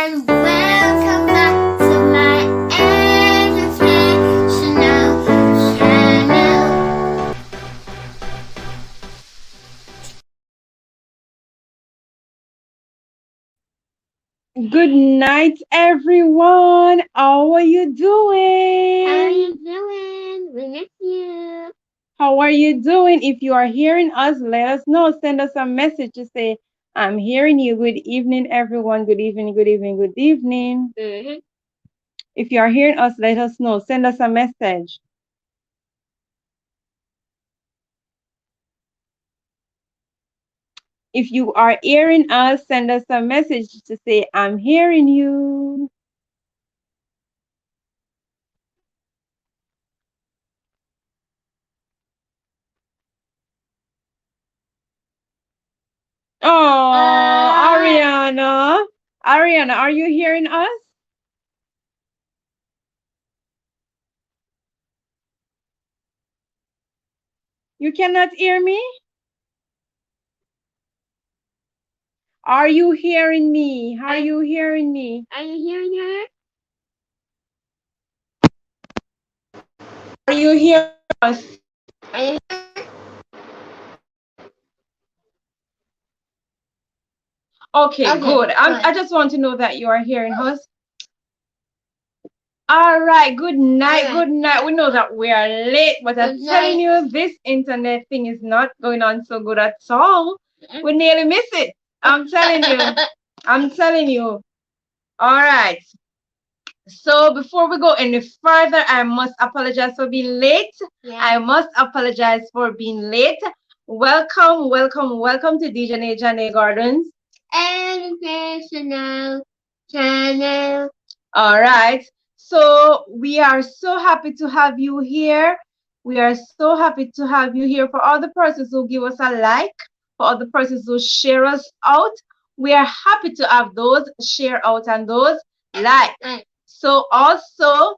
and welcome back to my educational channel. Good night, everyone. How are you doing? How are you doing? We miss you. How are you doing? If you are hearing us, let us know. Send us a message to say, I'm hearing you. Good evening, everyone. Good evening, good evening, good evening. If you are hearing us, let us know. Send us a message. If you are hearing us, send us a message to say, I'm hearing you. Oh, Ariana. Ariana, are you hearing us? You cannot hear me? Are you hearing me? Are you hearing me? Are you hearing her? Are you hearing us? Are you Okay, good. I just want to know that you are hearing us. All right, good night, good night. We know that we are late, but I'm telling you, this internet thing is not going on so good at all. We nearly miss it. I'm telling you. I'm telling you. All right. So before we go any further, I must apologize for being late. I must apologize for being late. Welcome, welcome, welcome to Dijonae Gardens educational channel? All right. So we are so happy to have you here. We are so happy to have you here. For all the persons who give us a like, for all the persons who share us out, we are happy to have those share out and those like. So also,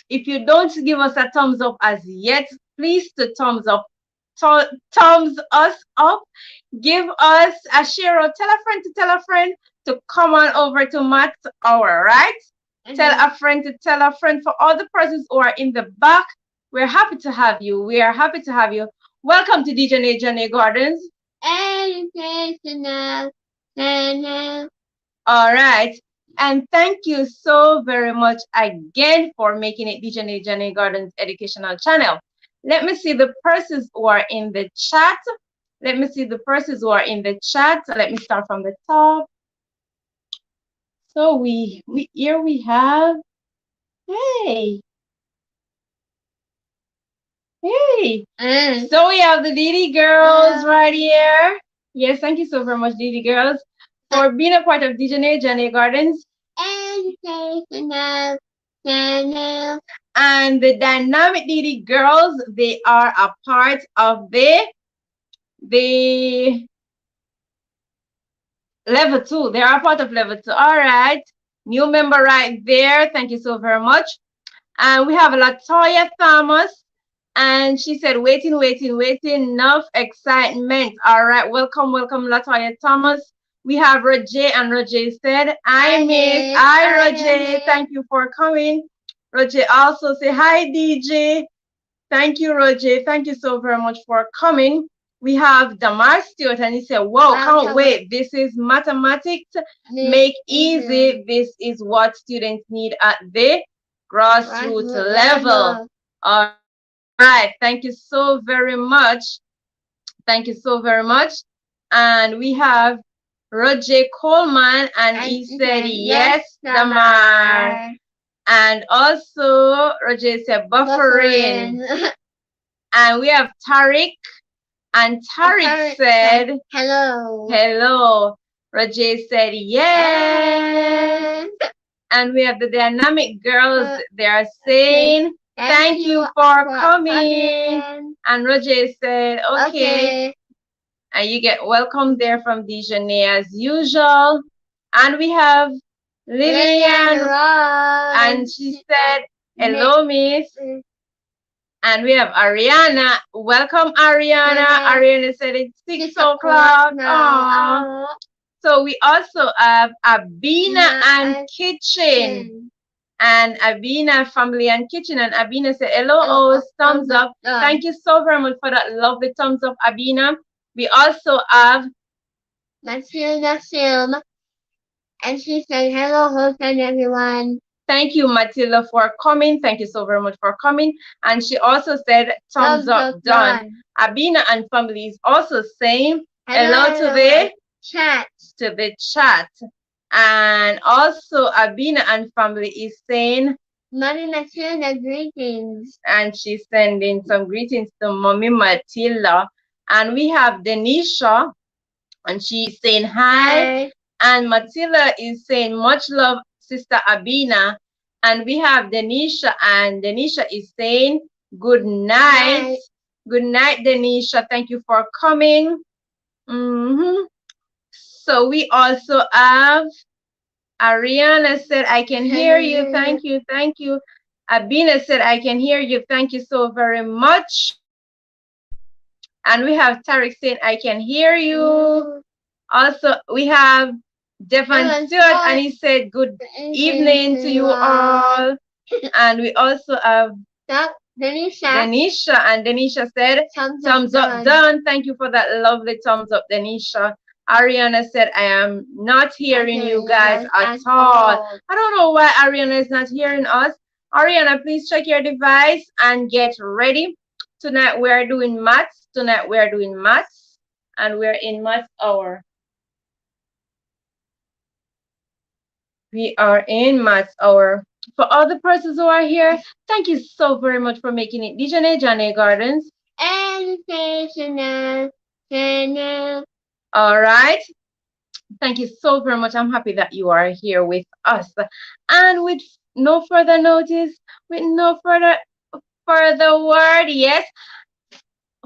if you don't give us a thumbs up as yet, please to thumbs up, thumbs us up. Give us a share out. Tell a friend to come on over to Matt's Hour, right? Tell a friend to tell a friend. For all the persons who are in the back, we're happy to have you. We are happy to have you. Welcome to Jaynae Gardens educational channel. All right. And thank you so very much again for making it Dijonae Gardens Educational Channel. Let me see the persons who are in the chat. Let me see the persons who are in the chat. So let me start from the top. So here we have, hey, hey. So we have the Didi girls right here. Yes, thank you so very much, Didi girls, for being a part of Dijonae Gardens Educational channel. And the Dynamic Didi girls, they are a part of the level 2. They are a part of level 2. All right. New member right there. Thank you so very much. And we have Latoya Thomas. And she said, waiting, waiting, waiting. Enough excitement. All right. Welcome, welcome, Latoya Thomas. We have Roger, and Roger said, I miss. Hi, Roger. Thank you for coming. Roger also say, hi, DJ. Thank you, Roger. Thank you so very much for coming. We have Damar Stewart, and he said, whoa, can't wait. This is mathematics make easy. This is what students need at the grassroots level. All right. Thank you so very much. Thank you so very much. And we have Roger Coleman, and he said, yes, Damar. And also, Roger said, buffering. And we have Tariq, and Tariq said, hello. Hello. Roger said, yes. And we have the Dynamic girls. They are saying, thank you for coming. And Roger said, okay. And you get welcome there from Dijonae as usual. And we have Lillian, and she said, hello, miss. And we have Ariana. Welcome, Ariana. Ariana said it's 6 o'clock. So we also have Abina and and Kitchen. Kitchen. And Abina family and kitchen. And Abina said, hello, Oh, thumbs up. Thank you so very much for that lovely thumbs up, Abina. We also have Matilda Film, and she said, hello, host and everyone. thank you, Matilda, for coming. Thank you so very much for coming. And she also said, thumbs up, done. Abina and family is also saying, hello to the chat. To the chat. And also Abina and family is saying, Mommy Matilda, greetings. And she's sending some greetings to Mommy Matilda. And we have Denisha, and she's saying hi. And Matilda is saying much love, Sister Abina. And we have Denisha, and Denisha is saying good night. Good night, Denisha. Thank you for coming. So we also have Ariana said, I can hear you. Thank you. Thank you. Abina said, I can hear you. Thank you so very much. And we have Tarek saying, I can hear you. Also, we have Devon Stewart, and he said, good evening to you all. And we also have Denisha, and Denisha said, thumbs up, done. Thank you for that lovely thumbs up, Denisha. Ariana said, I am not hearing you guys at all. I don't know why Ariana is not hearing us. Ariana, please check your device and get ready. Tonight we're doing maths. Tonight we're doing maths, and we're in maths hour. We are in maths hour. For all the persons who are here, thank you so very much for making it. Dijonae, Jaynae Gardens. Educational channel. All right. Thank you so very much. I'm happy that you are here with us. And with no further notice, with no further word, yes,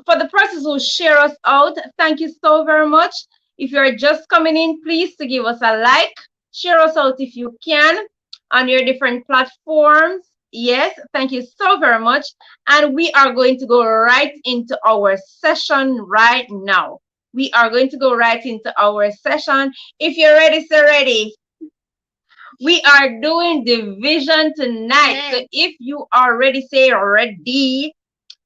for the persons who share us out, thank you so very much. If you're just coming in, please to give us a like, share us out if you can on your different platforms. Yes, thank you so very much. And we are going to go right into our session right now. We are going to go right into our session. If you're ready, say ready. We are doing division tonight. So if you are ready, say ready.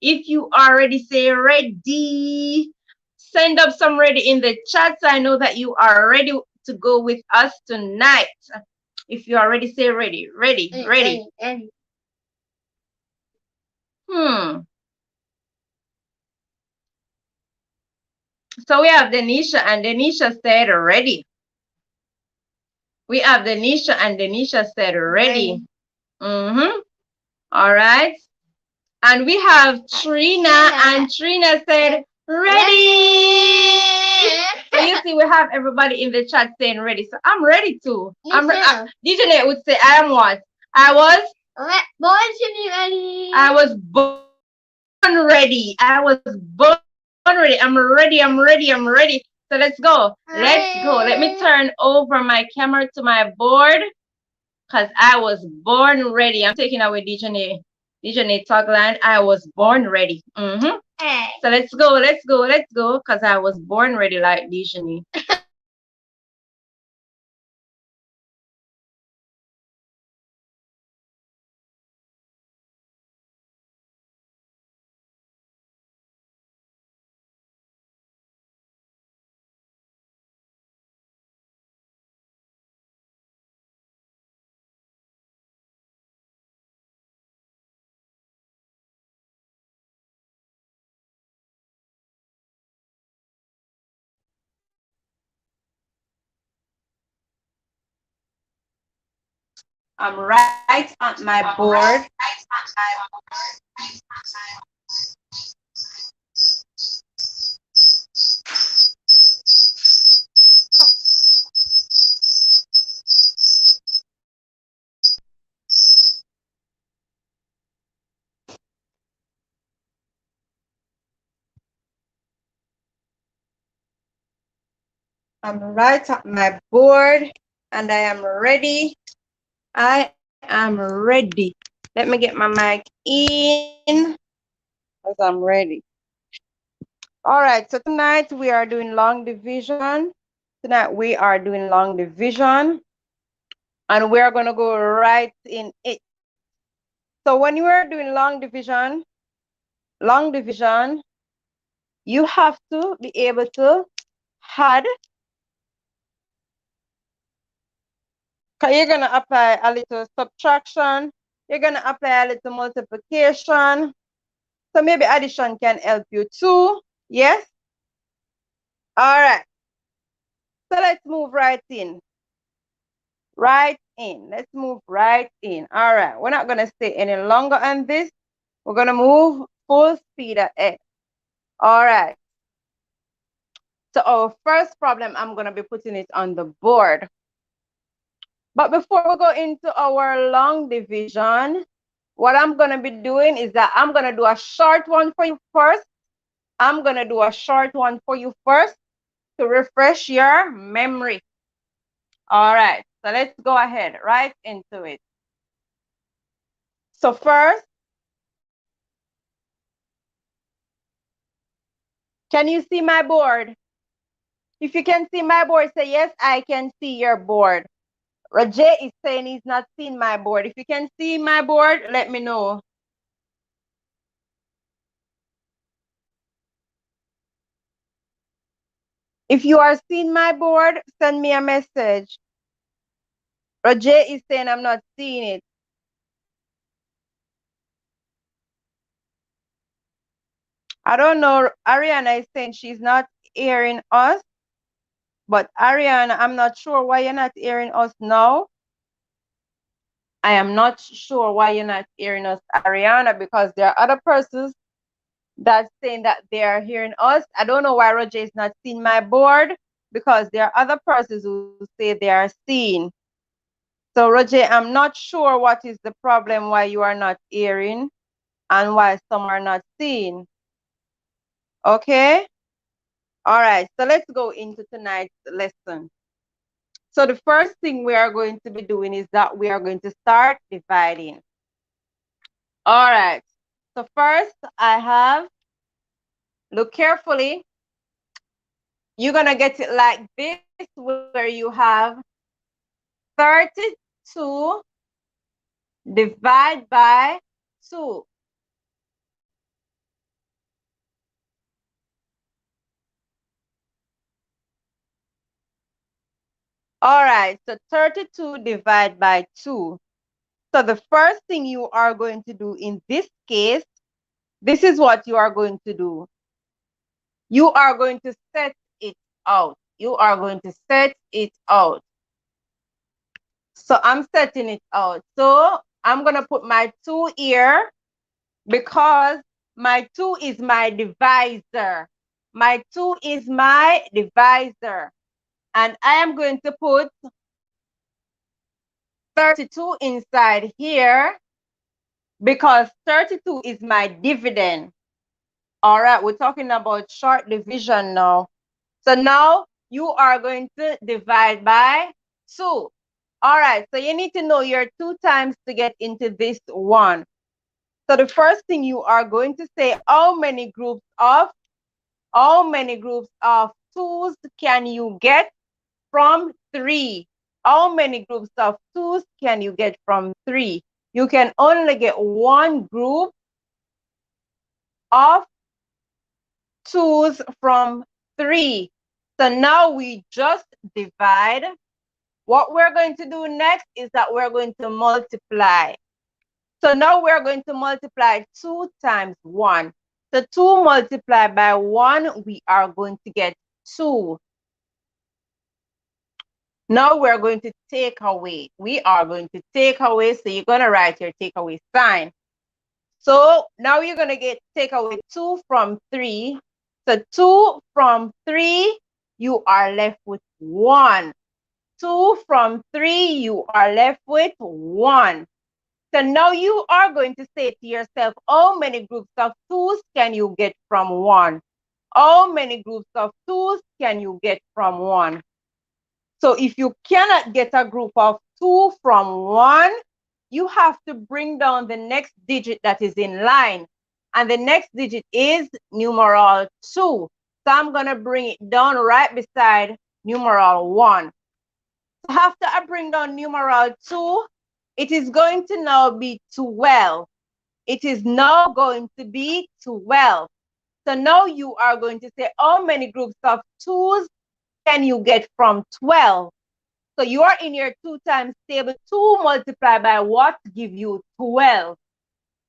If you already say ready, send up some ready in the chat so I know that you are ready to go with us tonight. If you already say ready, ready. So we have Denisha, and Denisha said ready. We have Denisha, and Denisha said ready. All right. And we have Trina, and Trina said ready. So you see, we have everybody in the chat saying ready. So I'm ready too. Dijonae would say, I am what? I was born to be ready. I was born ready. I was born ready. I'm ready. I'm ready. I'm ready. So let's go. Let's go. Let me turn over my camera to my board because I was born ready. I'm taking away Dijonae tagline. I was born ready. So let's go, because I was born ready like Dijonae. I'm right on my board. I'm right at my board and I am ready. I am ready. Let me get my mic in because I'm ready. All right, so tonight we are doing long division. Tonight we are doing long division, and we're going to go right in it. So when you are doing long division, you have to be able to add, because you're going to apply a little subtraction, you're going to apply a little multiplication. So maybe addition can help you too. Yes? All right. So let's move right in. Let's move right in. All right. We're not going to stay any longer on this. We're going to move full speed ahead. All right. So our first problem, I'm going to be putting it on the board. But before we go into our long division, what I'm going to be doing is that I'm going to do a short one for you first. To refresh your memory. All right. So let's go ahead right into it. So first, can you see my board? If you can see my board, say yes, I can see your board. Rajay is saying he's not seeing my board. If you can see my board, let me know. If you are seeing my board, send me a message. Rajay is saying I'm not seeing it. I don't know. Ariana is saying she's not hearing us. But Ariana, I'm not sure why you're not hearing us now. I am not sure why you're not hearing us, Ariana, because there are other persons that's saying that they are hearing us. I don't know why Roger is not seeing my board, because there are other persons who say they are seeing. So Roger, I'm not sure what is the problem, why you are not hearing and why some are not seeing. Okay? All right, so let's go into tonight's lesson. So the first thing we are going to be doing is that we are going to start dividing. All right. So first I have, look carefully. You're going to get it like this, where you have 32 divided by 2. All right, so 32 divided by 2. So the first thing you are going to do in this case, this is what you are going to do. You are going to set it out. You are going to set it out. So I'm setting it out. So I'm going to put my 2 here because my 2 is my divisor. My 2 is my divisor. And I am going to put 32 inside here because 32 is my dividend. All right, we're talking about short division now. So now you are going to divide by 2. All right, so you need to know your 2 times to get into this one. So the first thing you are going to say, how many groups of 2s can you get from 3? How many groups of 2s can you get from 3? You can only get one group of 2s from 3. So now we just divide. What we're going to do next is that we're going to multiply. So now we're going to multiply 2 times 1. So 2 multiplied by 1, we are going to get 2. Now we're going to take away. We are going to take away. So you're going to write your take away sign. So now you're going to take away 2 from 3. So 2 from 3, you are left with 1. 2 from 3, you are left with 1. So now you are going to say to yourself, how many groups of 2s can you get from 1? How many groups of 2s can you get from 1? So if you cannot get a group of 2 from 1, you have to bring down the next digit that is in line. And the next digit is numeral 2. So I'm going to bring it down right beside numeral 1. So after I bring down numeral 2, it is going to now be 12. It is now going to be 12. So now you are going to say, how many groups of 2's can you get from 12? So you are in your 2 times table. 2 multiplied by what give you 12?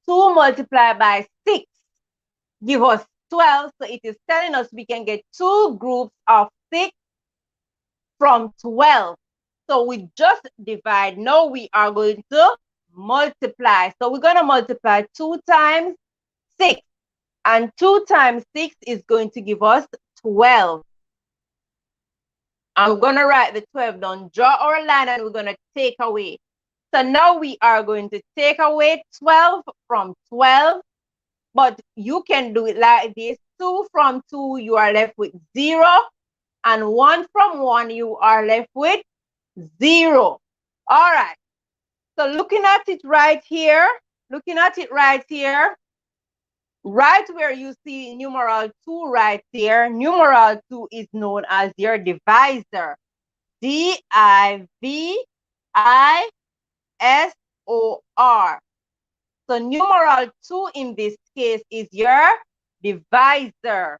2 multiplied by 6 give us 12. So it is telling us we can get 2 groups of 6 from 12. So we just divide. Now we are going to multiply. So we're going to multiply 2 times 6. And 2 times 6 is going to give us 12. I'm going to write the 12 down, draw our line, and we're going to take away. So now we are going to take away 12 from 12. But you can do it like this. 2 from 2, you are left with 0. And 1 from 1, you are left with 0. All right. So looking at it right here, right where you see numeral 2 right there, numeral 2 is known as your divisor. D-I-V-I-S-O-R. So numeral 2 in this case is your divisor.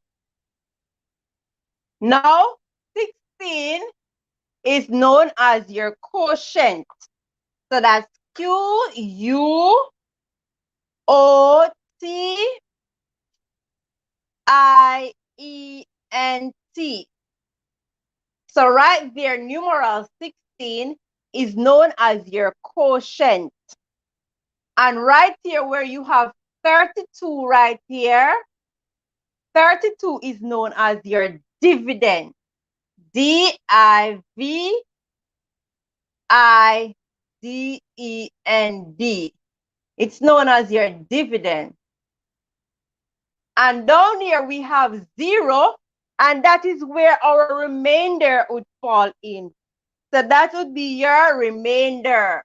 Now, 16 is known as your quotient. So that's Q-U-O-T-I-E-N-T. So right there, numeral 16 is known as your quotient. And right here where you have 32 right here, 32 is known as your dividend. D-I-V-I-D-E-N-D. It's known as your dividend. And down here we have 0, and that is where our remainder would fall in. So that would be your remainder.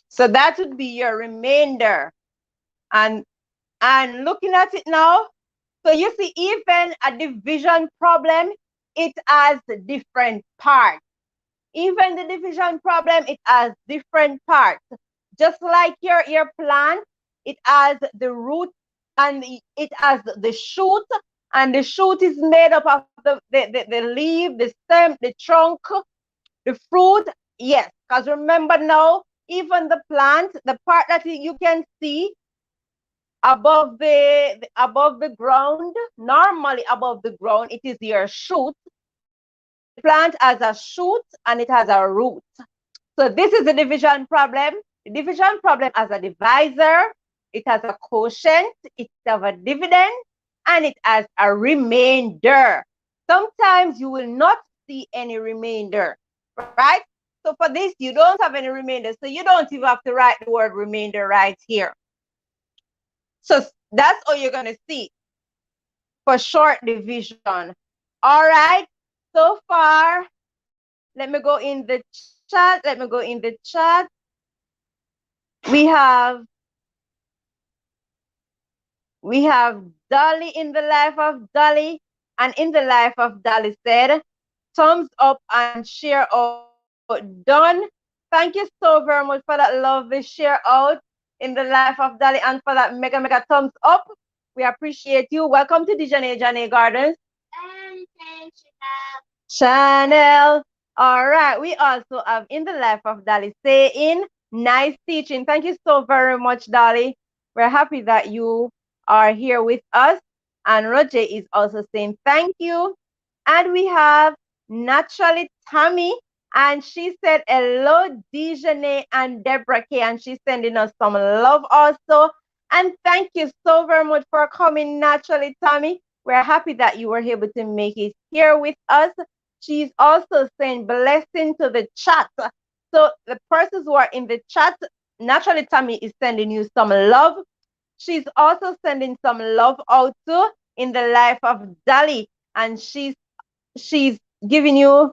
So that would be your remainder. And looking at it now, so you see, even a division problem, it has different parts. Even the division problem, it has different parts. Just like your plant, it has the root and it has the shoot, and the shoot is made up of the leaf, the stem, the trunk, the fruit. Yes, because remember now, even the plant, the part that you can see above the ground, normally above the ground, it is your shoot. The plant has a shoot and it has a root. So this is the division problem. The division problem has a divisor, it has a quotient, it has a dividend, and it has a remainder. Sometimes you will not see any remainder, right? So for this, you don't have any remainder. So you don't even have to write the word remainder right here. So that's all you're going to see for short division. All right. So far, let me go in the chat. We have Dolly in the life of Dolly. And in the life of Dolly said, thumbs up and share out done. Thank you so very much for that lovely share out in the life of Dolly and for that mega thumbs up. We appreciate you. Welcome to Jaynae Gardens channel. All right. We also have in the life of Dolly saying, nice teaching. Thank you so very much, Dolly. We're happy that you are here with us. And Roger is also saying thank you. And we have Naturally Tammy, and she said hello, Dijonae and Deborah K, and she's sending us some love also. And thank you so very much for coming, Naturally Tammy. We're happy that you were able to make it here with us. She's also saying blessing to the chat. So the persons who are in the chat, Naturally Tammy is sending you some love. She's also sending some love out too in the life of Dolly, and she's giving you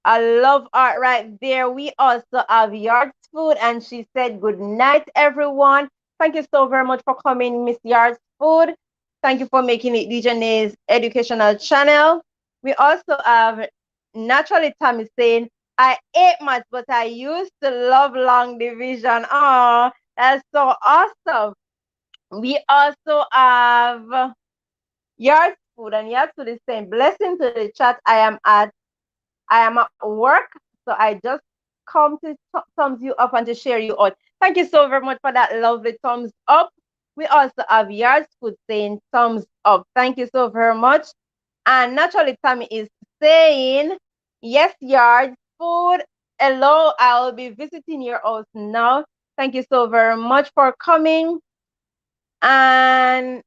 a love art right there. We also have Yard's food, and she said good night, everyone. Thank you so very much for coming, Miss Yards. food. Thank you for making it Dijonae's educational channel. We also have Naturally Tammy saying, I ate much, but I used to love long division. Oh, that's so awesome. We also have Yard Food, and Yard Food is saying, blessing to the chat. I am at work, so I just come to thumbs you up and to share you out. Thank you so very much for that lovely thumbs up. We also have Yards Food saying thumbs up. Thank you so very much. And Naturally Tammy is saying, yes, Yards Food. Hello, I'll be visiting your house now. Thank you so very much for coming. And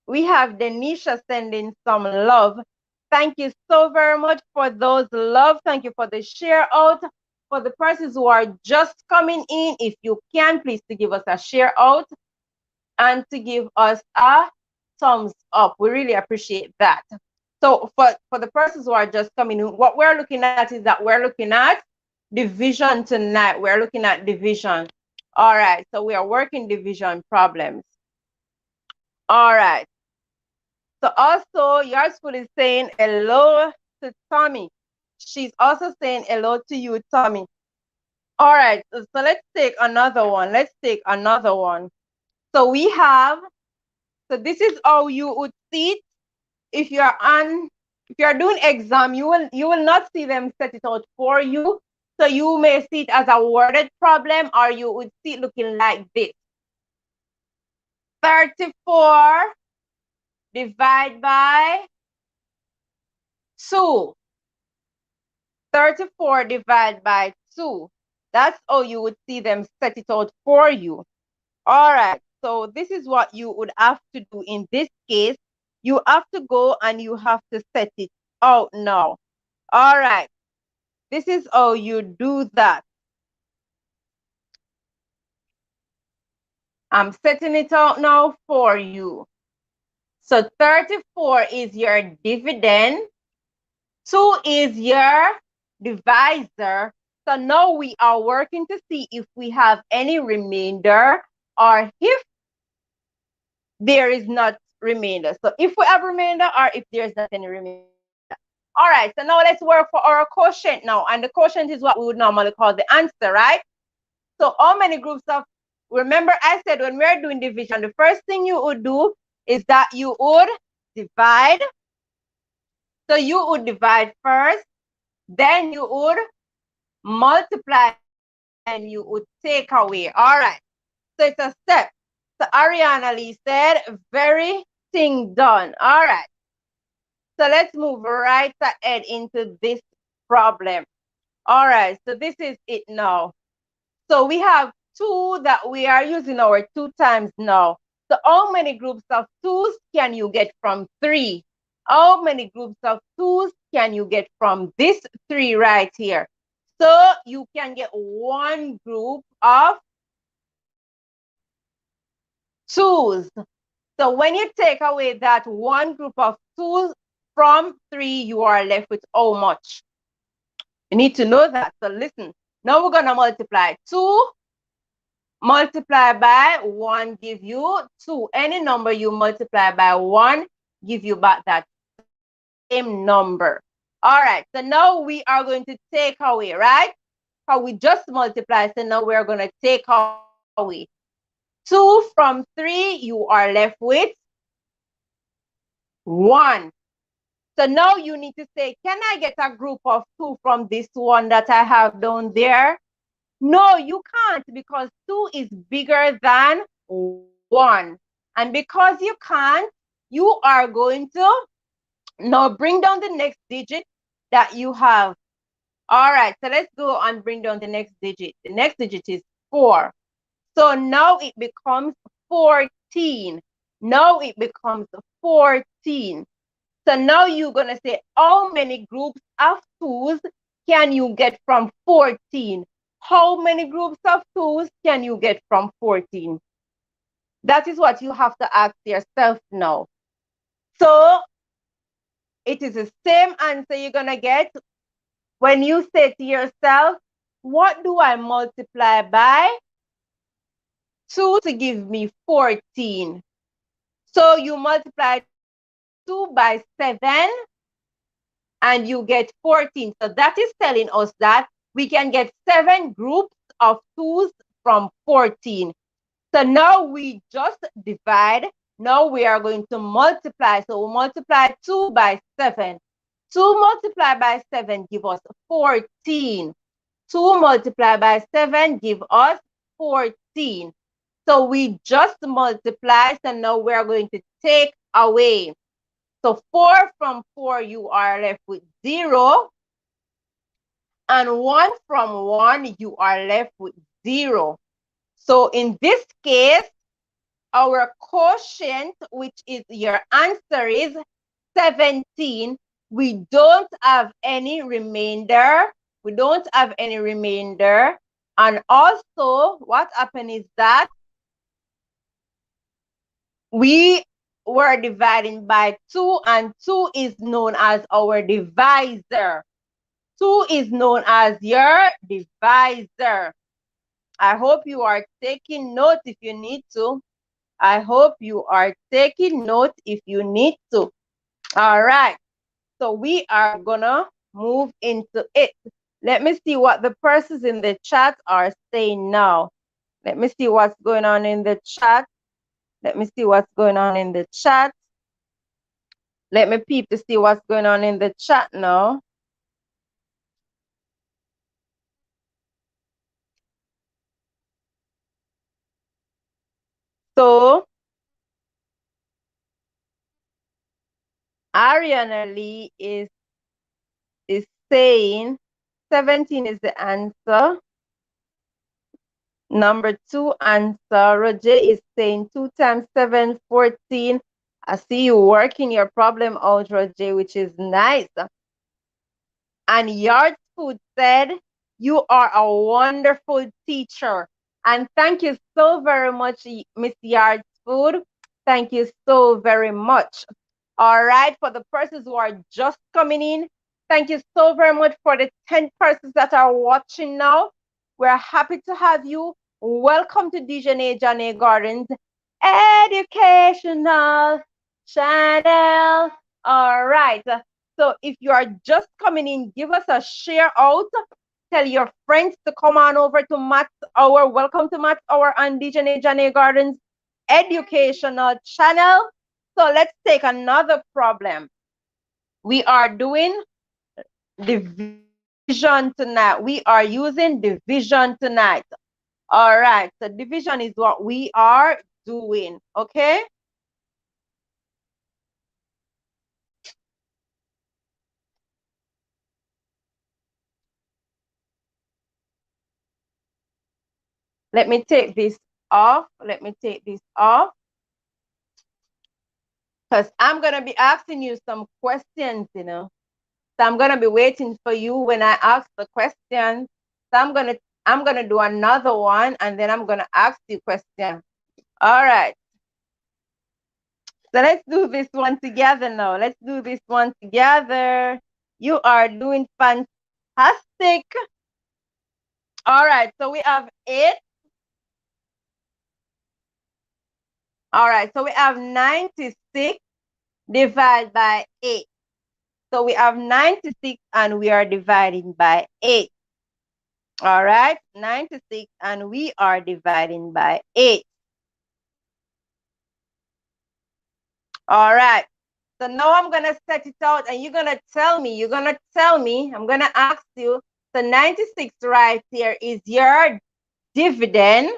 we have Denisha sending some love. Thank you so very much for those love. Thank you for the share out. For the persons who are just coming in, if you can, please to give us a share out and to give us a thumbs up. We really appreciate that. So for the persons who are just coming in, what we're looking at is that we're looking at division tonight. We're looking at division. All right, so we are working division problems. All right. So also, Yards Food is saying hello to Tommy. She's also saying hello to you, Tommy. All right, so let's take another one. Let's take another one. So we have, so this is how you would see it. If you're doing exam, you will not see them set it out for you. So you may see it as a worded problem, or you would see it looking like this. 34 divided by 2. 34 divided by 2. That's how you would see them set it out for you. All right, so this is what you would have to do in this case. You have to go and you have to set it out now. All right, this is how you do that. I'm setting it out now for you. So 34 is your dividend. 2 is your divisor. So now we are working to see if we have any remainder or if there is not remainder. So if we have remainder or if there's not any remainder. All right, so now let's work for our quotient now. And the quotient is what we would normally call the answer, right? So how many groups of, remember I said when we're doing division, the first thing you would do is that you would divide. So you would divide first, then you would multiply, and you would take away. All right, so it's a step. So Ariana Lee said, very thing done. All right, so let's move right ahead into this problem. All right, so this is it now. So we have 2 that we are using our 2 times now. So how many groups of 2s can you get from 3? How many groups of 2s can you get from this 3 right here? So you can get 1 group of 2s. So when you take away that 1 group of 2s from 3, you are left with how much? You need to know that. So listen, now we're going to multiply 2 multiply by 1 give you 2. Any number you multiply by 1 give you back that same number. All right, so now we are going to take away, right? How we just multiply, so now we're going to take away 2 from 3, you are left with 1. So now you need to say, can I get a group of 2 from this one that I have down there? No, you can't, because 2 is bigger than 1. And because you can't, you are going to now bring down the next digit that you have. All right, so let's go and bring down the next digit. The next digit is 4. So now it becomes 14. Now it becomes 14. So now you're going to say, how many groups of 2s can you get from 14? How many groups of 2s can you get from 14? That is what you have to ask yourself now. So it is the same answer you're going to get when you say to yourself, what do I multiply by? 2 to give me 14. So you multiply 2 by 7 and you get 14. So that is telling us that we can get 7 groups of 2's from 14. So now we just divide. Now we are going to multiply. So we multiply 2 by 7. 2 multiplied by 7 give us 14. 2 multiplied by 7 give us 14. So we just multiply. So now we are going to take away. So 4 from 4, you are left with 0. And 1 from 1, you are left with 0. So in this case, our quotient, which is your answer, is 17. We don't have any remainder. We don't have any remainder. And also, what happened is that we were dividing by 2, and 2 is known as our divisor. 2 is known as your divisor. I hope you are taking note if you need to. I hope you are taking note if you need to. All right. So we are gonna move into it. Let me see what the persons in the chat are saying now. Let me see what's going on in the chat. Let me see what's going on in the chat. Let me peep to see what's going on in the chat now. So Ariana Lee is saying 17 is the answer. Number 2 answer. Roger is saying 2 times 7, 14. I see you working your problem out, Roger, which is nice. And Yard Food said, you are a wonderful teacher. And thank you so very much, Miss Yard Food. Thank you so very much. All right, for the persons who are just coming in, thank you so very much for the 10 persons that are watching now. We're happy to have you. Welcome to Jaynae Gardens Educational Channel. All right. So if you are just coming in, give us a share out. Tell your friends to come on over to Matt's Hour. Welcome to Matt's Hour on Jaynae Gardens Educational Channel. So let's take another problem. We are doing division tonight. We are using division tonight. All right. So division is what we are doing. Okay. Let me take this off. Let me take this off. Because I'm going to be asking you some questions, you know. So I'm going to be waiting for you when I ask the questions. So I'm going to do another one, and then I'm going to ask you questions. All right. So let's do this one together now. Let's do this one together. You are doing fantastic. All right. So we have 8. All right. So we have 96 divided by 8. So we have 96 and we are dividing by 8. All right, 96 and we are dividing by 8. All right. So now I'm going to set it out and you're going to tell me, I'm going to ask you, so 96 right here is your dividend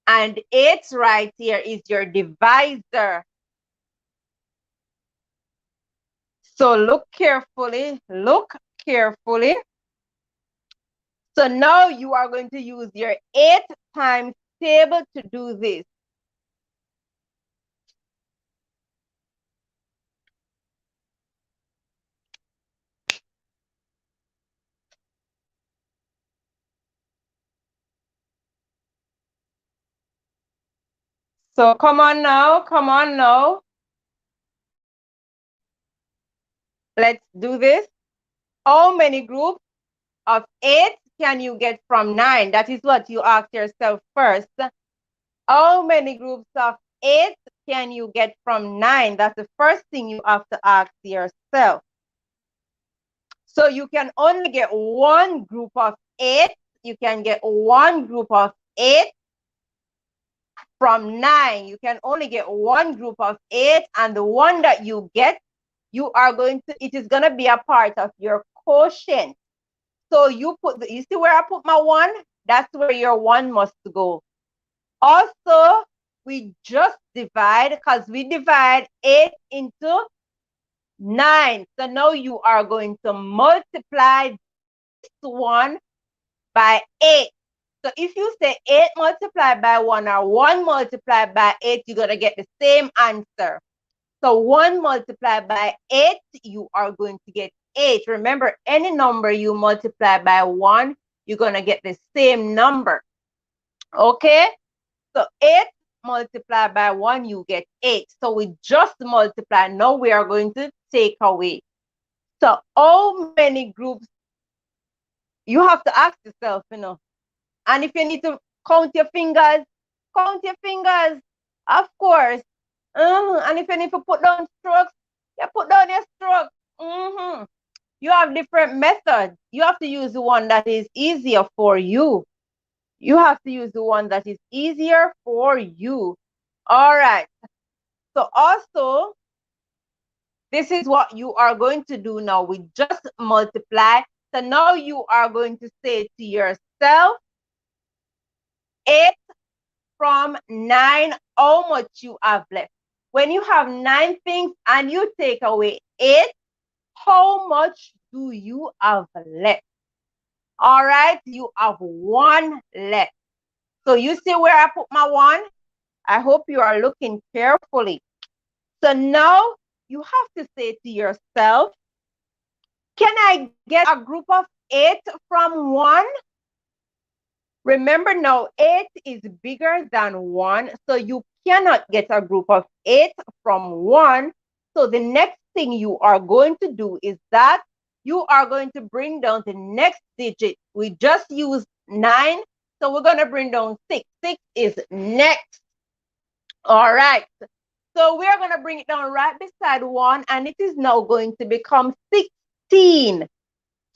and 8 right here is your divisor. So look carefully, So now you are going to use your 8 times table to do this. So come on now. Let's do this. How many groups of 8 can you get from 9? That is what you ask yourself first. How many groups of 8 can you get from 9? That's the first thing you have to ask yourself. So you can only get one group of 8. You can get one group of 8 from 9. You can only get one group of 8, and the one that you get, it is going to be a part of your quotient. So you see where I put my 1? That's where your 1 must go. Also, we just divide, because we divide 8 into 9. So now you are going to multiply this one by 8. So if you say 8 multiplied by 1 or 1 multiplied by 8, you're going to get the same answer. So 1 multiplied by 8, you are going to get 8. Remember, any number you multiply by 1, you're going to get the same number. Okay? So 8 multiplied by 1, you get 8. So we just multiply. Now we are going to take away. So how many groups? You have to ask yourself, And if you need to count your fingers, of course. And if you need to put down strokes, you put down your strokes. You have different methods. You have to use the one that is easier for you. You have to use the one that is easier for you. All right. So also, this is what you are going to do now. We just multiply. So now you are going to say to yourself, 8 from 9, how much you have left. When you have 9 things and you take away 8, how much do you have left? All right, you have 1 left. So you see where I put my 1? I hope you are looking carefully. So now you have to say to yourself, can I get a group of 8 from 1? Remember now, 8 is bigger than 1, so you cannot get a group of 8 from 1. So the next thing you are going to do is that you are going to bring down the next digit. We just used 9, so we're going to bring down 6. 6 is next. All right. So we are going to bring it down right beside 1, and it is now going to become 16.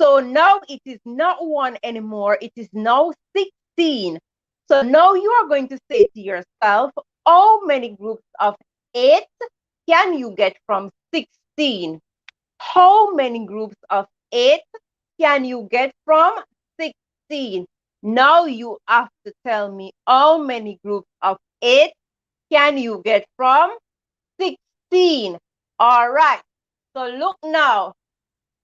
So now it is not 1 anymore. It is now 16. So now you are going to say to yourself, how many groups of 8 can you get from 16? How many groups of 8 can you get from 16? Now you have to tell me how many groups of 8 can you get from 16? All right. So look now.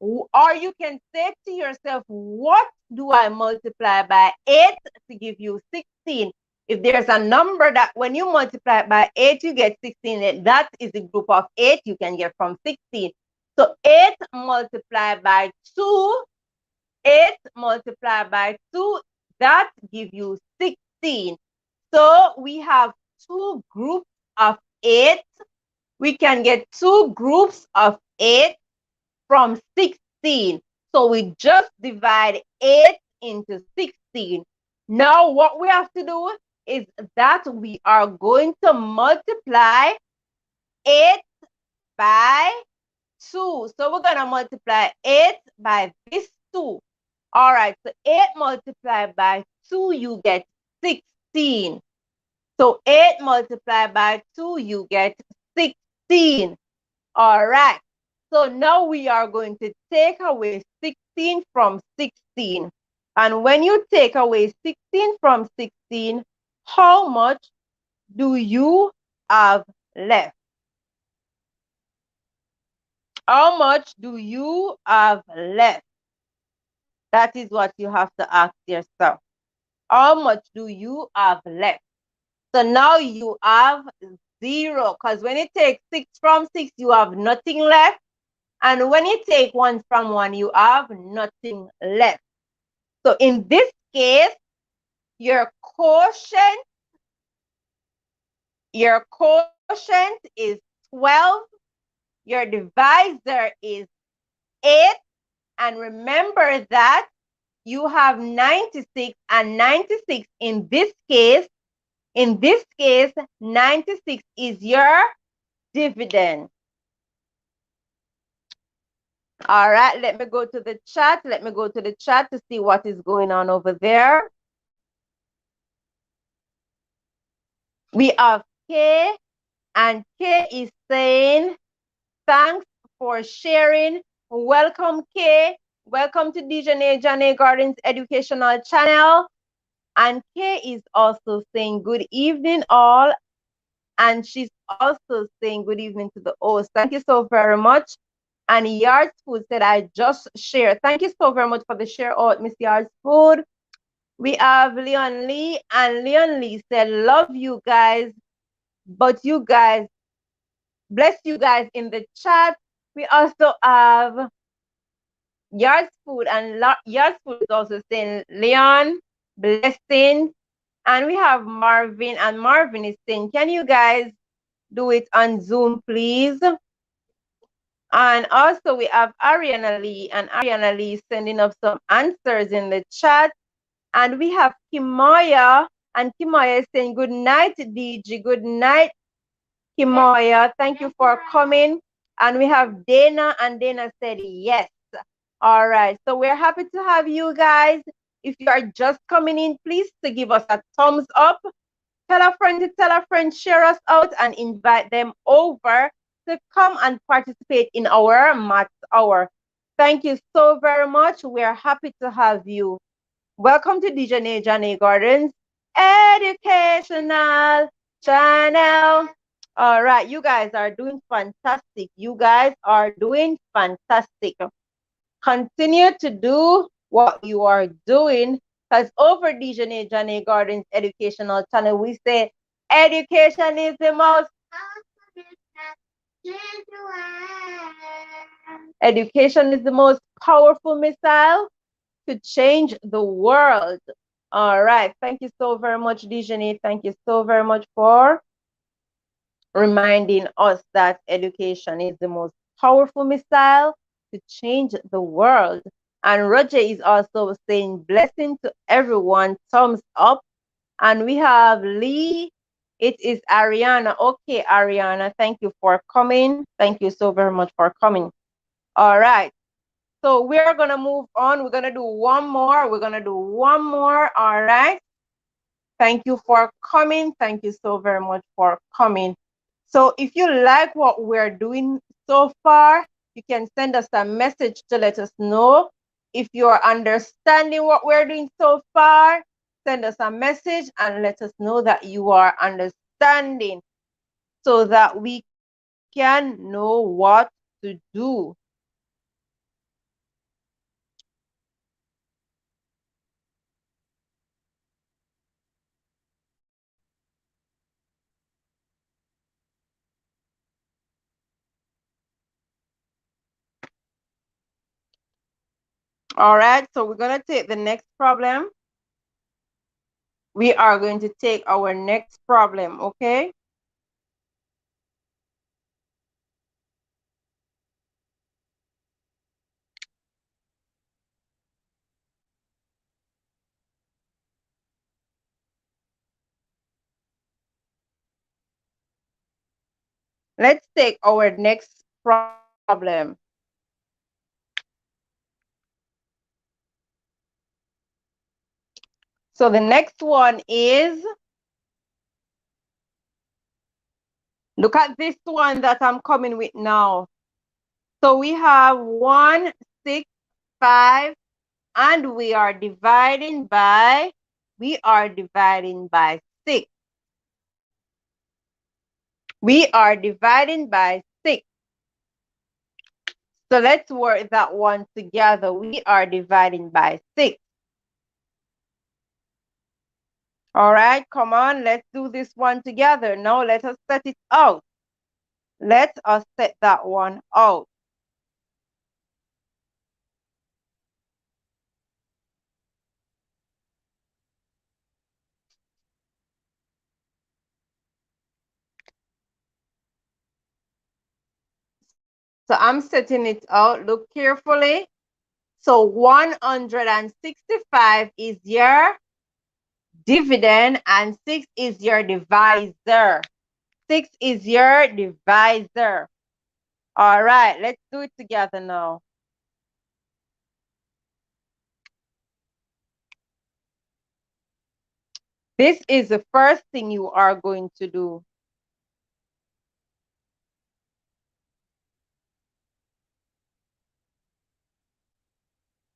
Or you can say to yourself, what do I multiply by 8 to give you 16? If there's a number that when you multiply by 8, you get 16, that is a group of 8 you can get from 16. So 8 multiplied by 2, 8 multiplied by 2, that gives you 16. So we have 2 groups of 8. We can get 2 groups of 8 from 16. So we just divide 8 into 16. Now what we have to do is that we are going to multiply 8 by 2. So we're going to multiply 8 by this 2. All right, so 8 multiplied by 2, you get 16. So 8 multiplied by 2, you get 16. All right. So now we are going to take away 16 from 16. And when you take away 16 from 16, how much do you have left? How much do you have left? That is what you have to ask yourself. How much do you have left? So now you have 0, because when you take 6 from 6, you have nothing left. And when you take 1 from 1, you have nothing left. So in this case, your quotient is 12. Your divisor is 8. And remember that you have 96, and 96 in this case In this case, 96 is your dividend. All right, let me go to the chat. Let me go to the chat to see what is going on over there. We have K, and K is saying, thanks for sharing. Welcome, K. Welcome to Jaynae Gardens Educational Channel. And K is also saying good evening, all. And she's also saying good evening to the host. Thank you so very much. And Yards Food said, I just shared. Thank you so very much for the share out, Miss Yards Food. We have Leon Lee, and Leon Lee said, love you guys, but you guys, bless you guys in the chat. We also have Yards Food, and Yards Food is also saying, Leon, blessings. And we have Marvin, and Marvin is saying, can you guys do it on Zoom, please? And also we have Ariana Lee, and Ariana Lee is sending up some answers in the chat. And we have Kimoya, and Kimoya is saying, good night, DG. Good night, Kimoya. Thank you for coming. And we have Dana, and Dana said yes. All right, so we're happy to have you guys. If you are just coming in, please to give us a thumbs up. Tell a friend to tell a friend, share us out, and invite them over to come and participate in our maths hour. Thank you so very much. We are happy to have you. Welcome to Dijonae Gardens Educational Channel. All right, you guys are doing fantastic. You guys are doing fantastic. Continue to do what you are doing, because over Dijonae Gardens Educational Channel, we say education is the most powerful missile to change the world. All right. Thank you so very much, Dijonae. Thank you so very much for reminding us that education is the most powerful missile to change the world. And Roger is also saying blessing to everyone, thumbs up. And we have Lee. It is Ariana. Okay, Ariana, thank you for coming. Thank you so very much for coming. All right. So we're going to move on. We're going to do one more. All right. Thank you for coming. Thank you so very much for coming. So if you like what we're doing so far, you can send us a message to let us know. If you're understanding what we're doing so far, send us a message and let us know that you are understanding so that we can know what to do. All right, so we're going to take the next problem. We are going to take our next problem, okay? Let's take our next problem. So the next one is, look at this one that I'm coming with now. So we have 1, 6, 5, and we are dividing by 6. We are dividing by 6. So let's work that one together. We are dividing by 6. All right, come on, let's do this one together. Now let us set it out. Let us set that one out. So I'm setting it out. Look carefully. So 165 is your dividend, and 6 is your divisor. 6 is your divisor. All right, let's do it together now. This is the first thing you are going to do.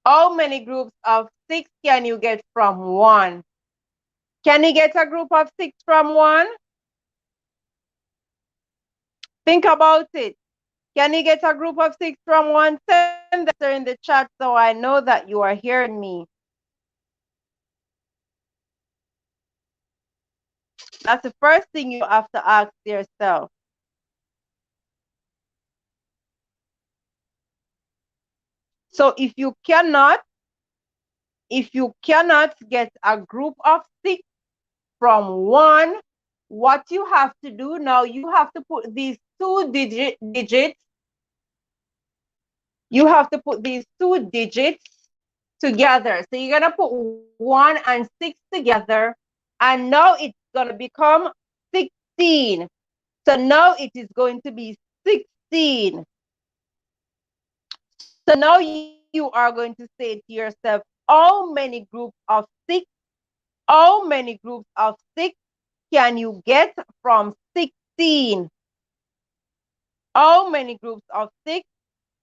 How many groups of 6 can you get from 1? Can you get a group of 6 from 1? Think about it. Can you get a group of 6 from 1? Send the answer in the chat so I know that you are hearing me. That's the first thing you have to ask yourself. So if you cannot get a group of 6 from 1, what you have to do now, you have to put these two digits, you have to put these 2 digits together. So you're going to put 1 and 6 together, and now it's going to become 16. So now it is going to be 16. So now you are going to say to yourself, how many groups of 6? How many groups of 6 can you get from 16? How many groups of 6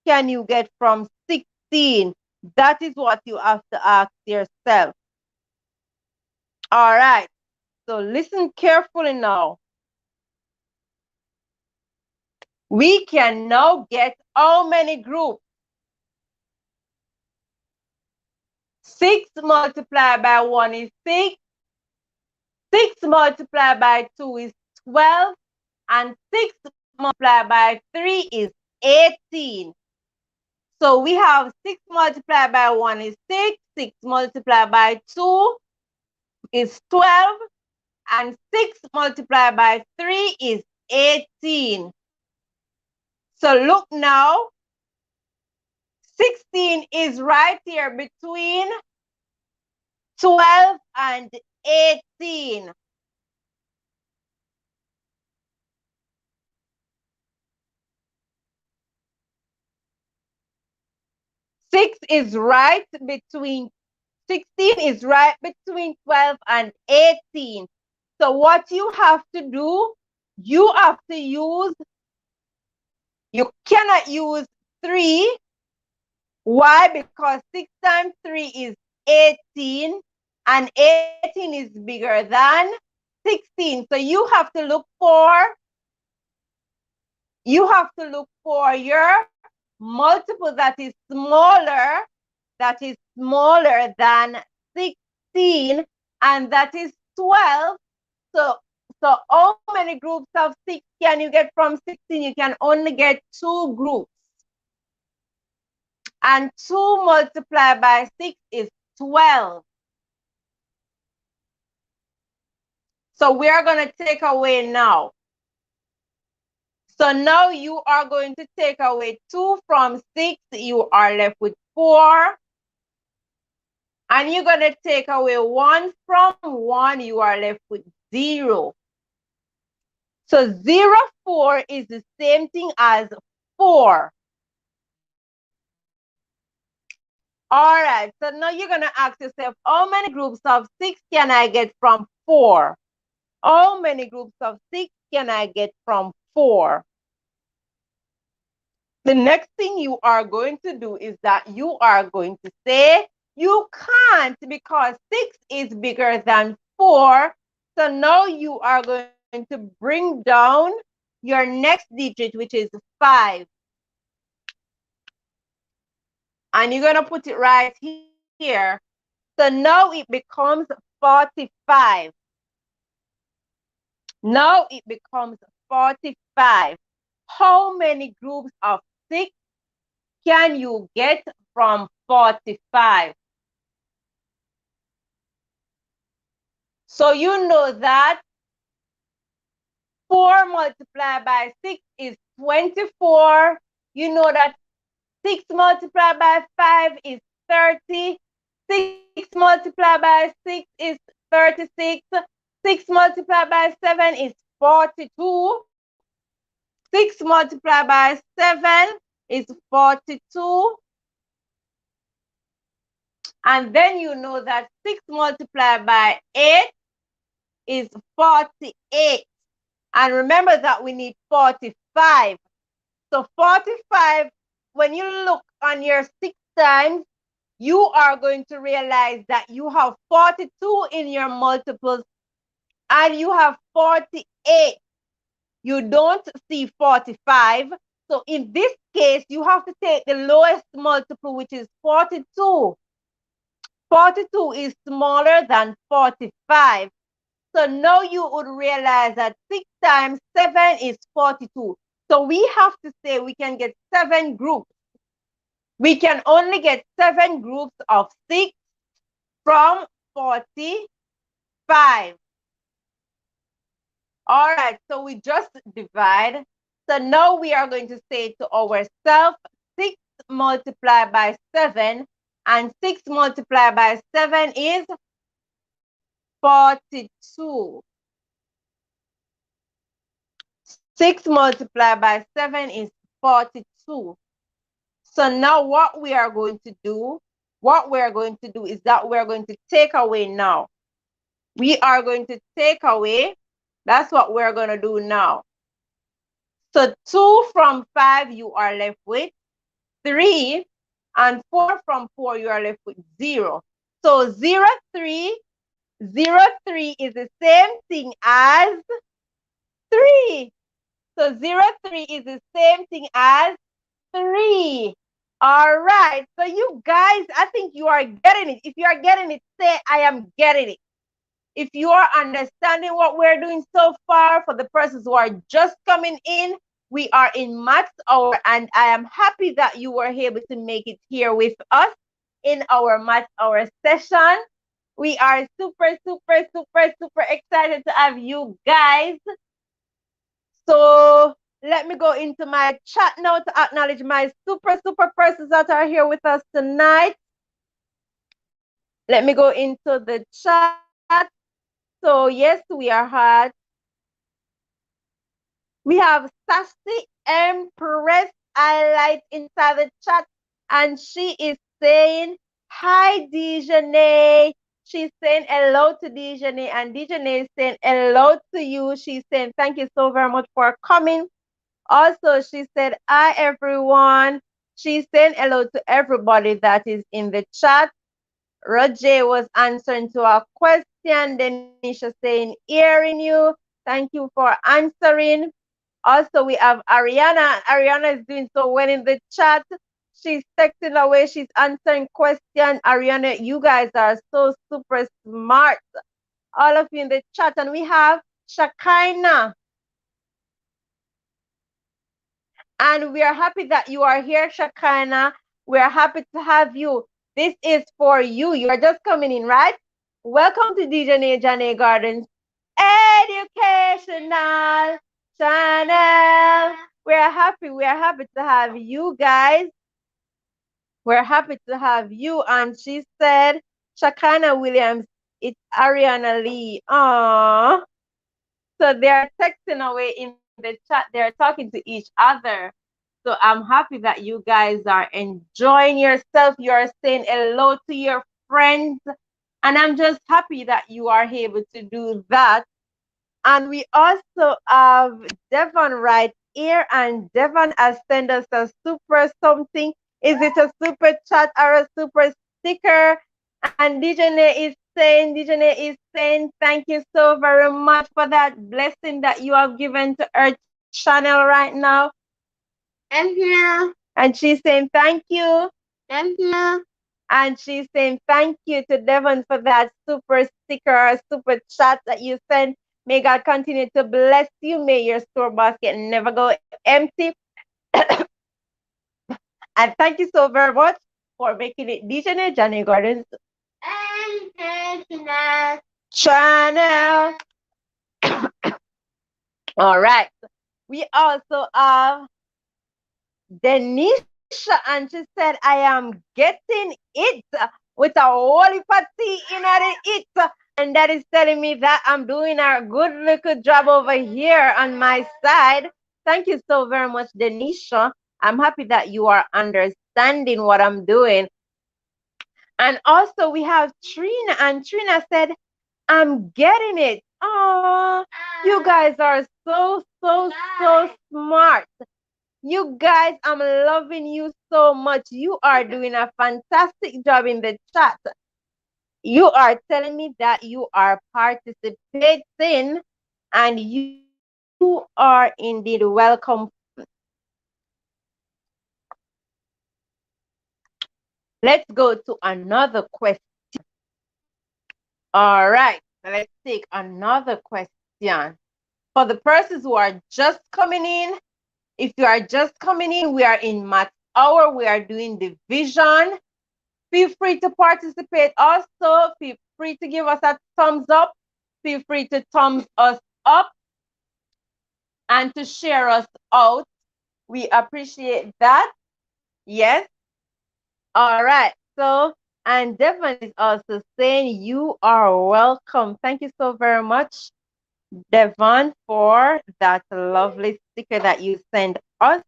can you get from 16? That is what you have to ask yourself. All right. So listen carefully now. We can now get how many groups? 6 multiplied by 1 is 6. 6 multiplied by 2 is 12. And 6 multiplied by 3 is 18. So we have 6 multiplied by 1 is 6. 6 multiplied by 2 is 12. And 6 multiplied by 3 is 18. So look now. 16 is right here between 12 and 18. Six is right between 16 is right between 12 and 18. So what you have to do, you have to use, you cannot use 3. Why? Because 6 times 3 is 18, and 18 is bigger than 16. So you have to look for your multiple that is smaller than 16, and that is 12. So how many groups of 6 can you get from 16? You can only get 2 groups. And 2 multiplied by 6 is 12. So we are going to take away now. So now you are going to take away 2 from 6. You are left with 4. And you're going to take away 1 from 1. You are left with 0. So 0, 4 is the same thing as 4. All right. So now you're going to ask yourself, how many groups of 6 can I get from 4? How many groups of 6 can I get from 4? The next thing you are going to do is that you are going to say, you can't, because 6 is bigger than 4. So now you are going to bring down your next digit, which is 5. And you're going to put it right here. So now it becomes 45. Now it becomes 45. How many groups of 6 can you get from 45? So you know that 4 multiplied by 6 is 24. You know that 6 multiplied by 5 is 30. 6 multiplied by 6 is 36. 6 multiplied by 7 is 42. 6 multiplied by 7 is 42. And then you know that 6 multiplied by 8 is 48. And remember that we need 45. So 45, when you look on your 6 times, you are going to realize that you have 42 in your multiples and you have 48. You don't see 45. So in this case, you have to take the lowest multiple, which is 42. 42 is smaller than 45. So now you would realize that 6 times 7 is 42. So we have to say we can get 7 groups. We can only get 7 groups of 6 from 45. All right, so we just divide. So now we are going to say to ourselves, 6 multiplied by 7, and 6 multiplied by 7 is 42. 6 multiplied by 7 is 42. So now what we are going to do is that we're going to take away now. We are going to take away. That's what we're going to do now. So 2 from 5, you are left with 3. And 4 from 4, you are left with 0. So 0, 3 is the same thing as 3. So 0, 3 is the same thing as 3. All right. So you guys, I think you are getting it. If you are getting it, say, I am getting it. If you are understanding what we're doing so far, for the persons who are just coming in, we are in Maths Hour, and I am happy that you were able to make it here with us in our Maths Hour session. We are super, super, super, super excited to have you guys. So let me go into my chat now to acknowledge my super, super persons that are here with us tonight. Let me go into the chat. So yes, we are hot. We have Sassy Empress highlight inside the chat, and she is saying, hi, Dijonae. She's saying hello to Dijonae, and Dijonae is saying hello to you. She's saying thank you so very much for coming. Also, she said, hi, everyone. She's saying hello to everybody that is in the chat. Roger was answering to our question. Denisha saying, hearing you. Thank you for answering. Also, we have Ariana. Ariana is doing so well in the chat. She's texting away. She's answering questions. Ariana, you guys are so super smart. All of you in the chat. And we have Shakaina. And we are happy that you are here, Shakaina. We are happy to have you. This is for you. You are just coming in, right? Welcome to Jaynae Gardens Educational Channel. We are happy to have you guys. We're happy to have you. And she said, Shakana Williams, it's Ariana Lee. Aww. So they're texting away in the chat. They're talking to each other. So I'm happy that you guys are enjoying yourself. You are saying hello to your friends. And I'm just happy that you are able to do that. And we also have Devon right here. And Devon has sent us a super something. Is it a super chat or a super sticker? And Dijonae is saying, thank you so very much for that blessing that you have given to our channel right now. Thank you. And she's saying, thank you. Thank you. And she's saying, thank you to Devon for that super sticker or super chat that you sent. May God continue to bless you. May your store basket never go empty. And thank you so very much for making it Jaynae Gardens Channel. All right. We also have Denisha, and she said, I am getting it with a holy party in it. And that is telling me that I'm doing a good little job over here on my side. Thank you so very much, Denisha. I'm happy that you are understanding what I'm doing. And also we have Trina, and Trina said, I'm getting it. Oh, you guys are so smart. You guys, I'm loving you so much. You are doing a fantastic job in the chat. You are telling me that you are participating and you are indeed welcome. Let's go to another question. All right, let's take another question. For the persons who are just coming in, if you are just coming in, we are in math hour. We are doing division. Feel free to participate. Also, feel free to give us a thumbs up. Feel free to thumbs us up and to share us out. We appreciate that. Yes. All right. So, and Devon is also saying you are welcome. Thank you so very much, Devon, for that lovely sticker that you sent us.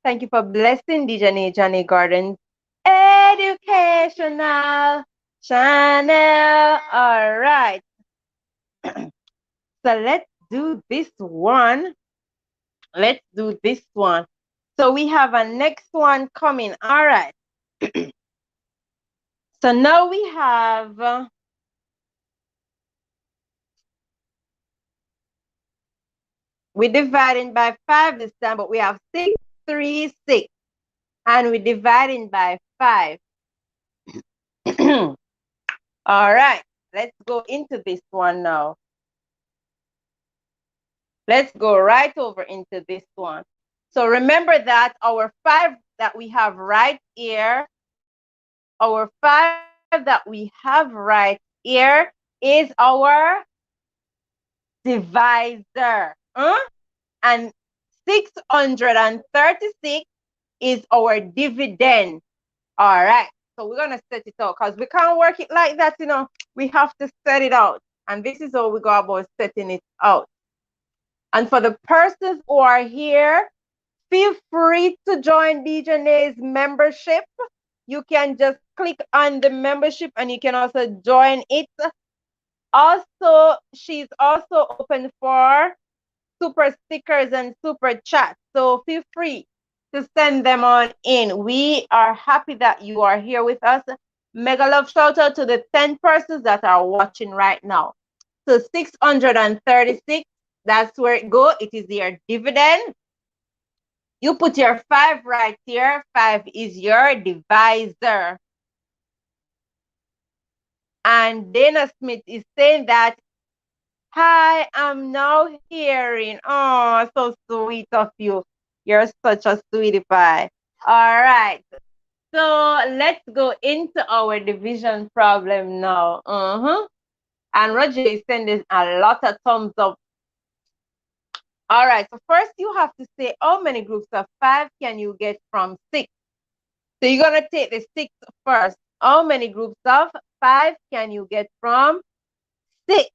Thank you for blessing Jaynae Gardens Educational Channel. All right. So let's do this one. Let's do this one. So we have a next one coming. All right. So now we have we're dividing by 5 this time, but we have 6, 3, 6. And we're dividing by 5. All right. Let's go into this one now. Let's go right over into this one. So remember that our 5 that we have right here, our 5 that we have right here is our divisor. And 636 is our dividend. All right. So we're going to set it out because we can't work it like that, you know. We have to set it out. And this is how we go about setting it out. And for the persons who are here, feel free to join Dijonae's membership. You can just click on the membership and you can also join it. Also, she's also open for super stickers and super chats. So feel free to send them on in. We are happy that you are here with us. Mega love shout out to the 10 persons that are watching right now. So 636, that's where it go. It is your dividend. You put your 5 right here. 5 is your divisor. And Dana Smith is saying that, hi, I'm now hearing. Oh, so sweet of you. You're such a sweetie pie. All right. So let's go into our division problem now. And Roger is sending a lot of thumbs up. All right. So first you have to say how many groups of 5 can you get from 6? So you're going to take the 6 first. How many groups of 5 can you get from 6?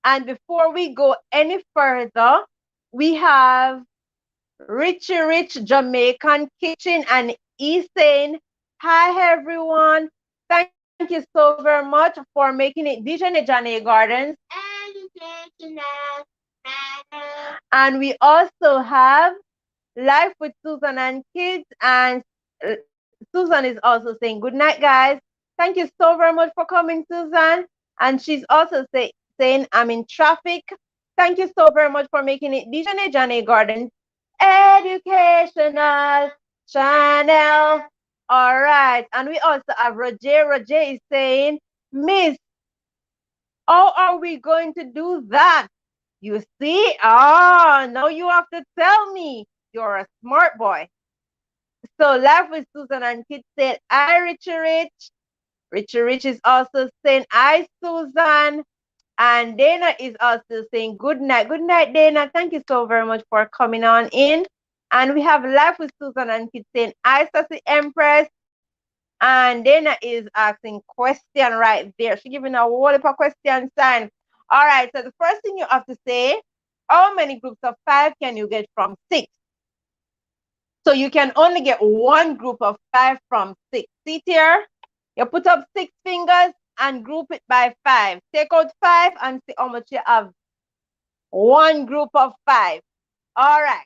And before we go any further, we have Richie Rich Jamaican Kitchen, and he's saying, hi everyone. Thank you so very much for making it Dijonae Gardens. And we also have Life with Susan and Kids, and Susan is also saying, good night, guys. Thank you so very much for coming, Susan. And she's also saying, I'm in traffic. Thank you so very much for making it Dijonae Gardens Educational Channel. All right. And we also have Roger. Roger is saying, Miss, how are we going to do that? You see? Oh, now you have to tell me. You're a smart boy. So Life with Susan and Kids said, hi, Richie Rich. Richie Rich is also saying, hi, Susan. And Dana is also saying, good night. Good night, Dana. Thank you so very much for coming on in. And we have Life with Susan and Kids saying, hi, Sassy Empress. And Dana is asking question right there. She's giving a whole heap of question sign. All right, so the first thing you have to say, how many groups of 5 can you get from 6? So you can only get one group of 5 from 6. See here? You put up 6 fingers and group it by 5. Take out 5 and see how much you have. One group of 5. All right.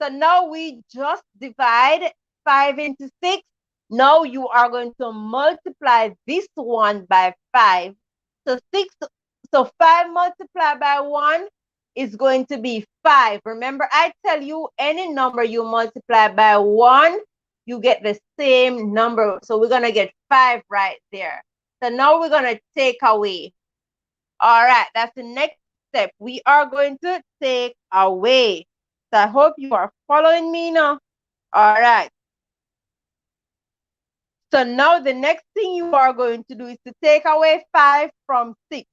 So now we just divide 5 into 6. Now you are going to multiply this one by 5. So 5 multiplied by 1 is going to be 5. Remember, I tell you any number you multiply by 1, you get the same number. So we're going to get 5 right there. So now we're going to take away. All right, that's the next step. We are going to take away. So I hope you are following me now. All right. So now the next thing you are going to do is to take away 5 from 6.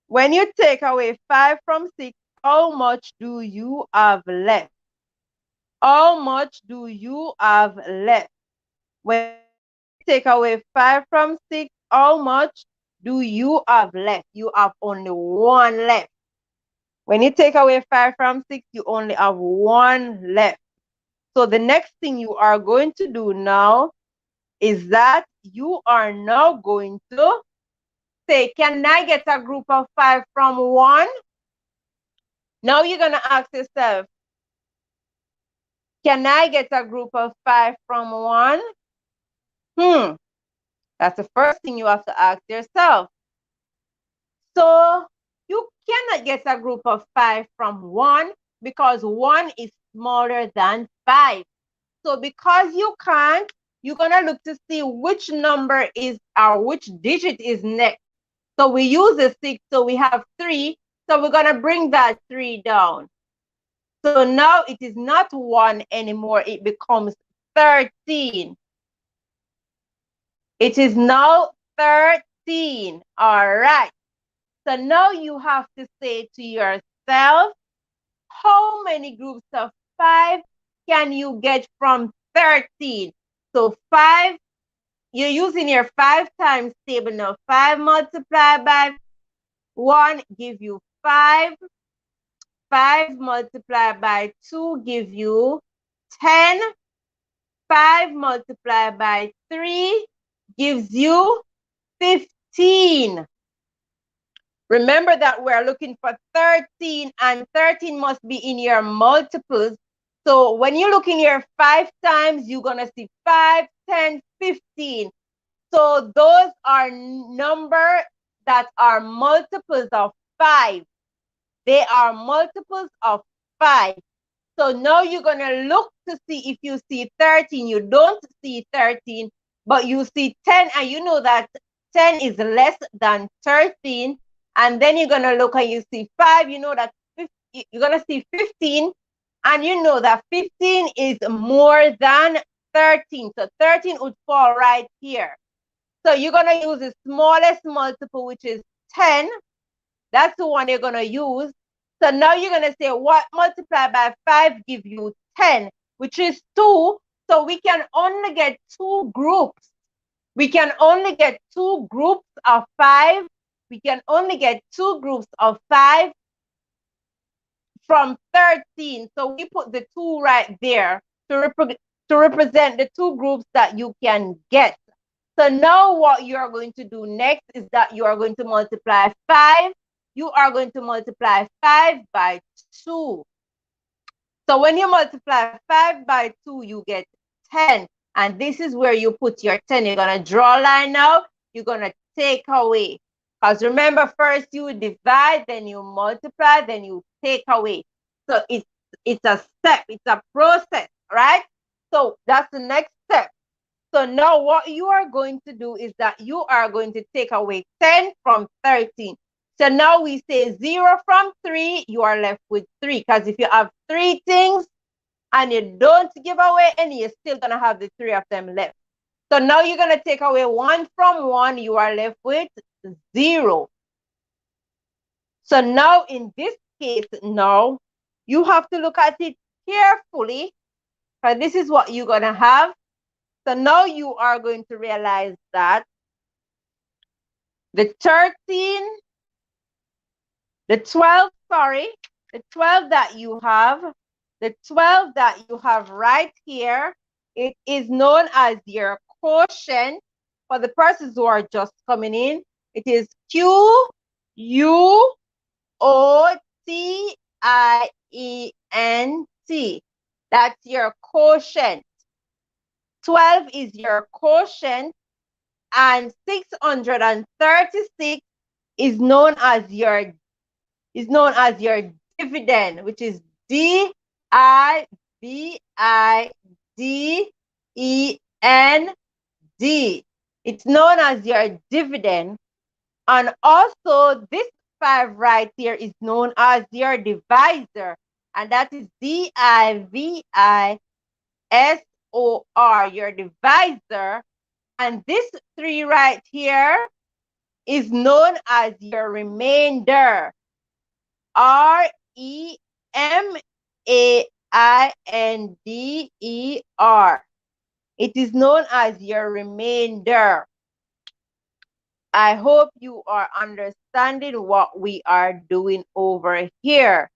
When you take away 5 from 6, how much do you have left? How much do you have left? When you take away 5 from 6, how much do you have left? You have only 1 left. When you take away 5 from 6, you only have 1 left. So the next thing you are going to do now is that you are now going to say, can I get a group of 5 from 1? Now you're going to ask yourself, can I get a group of 5 from 1? That's the first thing you have to ask yourself. So you cannot get a group of 5 from 1 because 1 is smaller than 5. So because you can't, you're going to look to see which number is or which digit is next. So we use the 6, so we have 3. So we're going to bring that 3 down. So now it is not 1 anymore. It becomes 13. It is now 13. All right. So now you have to say to yourself, how many groups of 5 can you get from 13? So 5, you're using your 5 times table now. 5 multiplied by 1 give you 5. 5 multiplied by 2 give you 10. 5 multiplied by 3 gives you 15. Remember that we're looking for 13, and 13 must be in your multiples. So when you look in your 5 times, you're going to see 5, 10, 15. So those are numbers that are multiples of 5. They are multiples of 5. So now you're going to look to see if you see 13. You don't see 13, but you see 10, and you know that 10 is less than 13. And then you're going to look and you see 5. You know that you're going to see 15, and you know that 15 is more than 13. So 13 would fall right here. So you're going to use the smallest multiple, which is 10. That's the one you're going to use. So now you're going to say, what multiplied by 5 give you 10, which is 2. So we can only get 2 groups. We can only get 2 groups of 5. We can only get 2 groups of 5 from 13. So we put the 2 right there to represent the 2 groups that you can get. So now what you are going to do next is that you are going to multiply 5. You are going to multiply 5 by 2. So when you multiply 5 by 2, you get 10. And this is where you put your 10. You're going to draw a line now. You're going to take away. Because remember, first you divide, then you multiply, then you take away. So it's a step. It's a process, right? So that's the next step. So now what you are going to do is that you are going to take away 10 from 13. So now we say 0 from 3, you are left with 3. Because if you have 3 things and you don't give away any, you're still going to have the 3 of them left. So now you're going to take away 1 from 1, you are left with 0. So now in this case, now you have to look at it carefully. Because this is what you're going to have. So now you are going to realize that the 13, the 12, sorry, the 12 that you have, the 12 that you have right here, it is known as your quotient. For the persons who are just coming in, it is QUOTIENT. That's your quotient. 12 is your quotient, and 636 is known as your dividend, which is DIVIDEND. It's known as your dividend. And also this 5 right here is known as your divisor, and that is DIVISOR, your divisor. And this 3 right here is known as your remainder, REMAINDER. It is known as your remainder. I hope you are understanding what we are doing over here.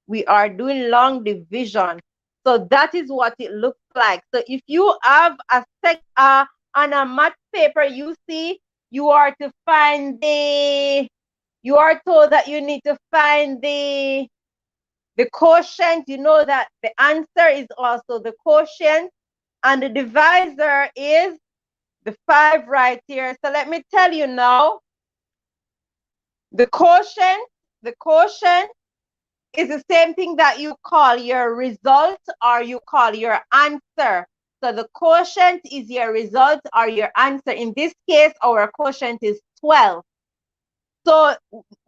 We are doing long division. So that is what it looks like. So if you have a on a math paper, you see, you are to find you are told that you need to find the quotient. You know that the answer is also the quotient, and the divisor is the 5 right here. So let me tell you now, the quotient is the same thing that you call your result or you call your answer. So the quotient is your result or your answer. In this case, our quotient is 12. So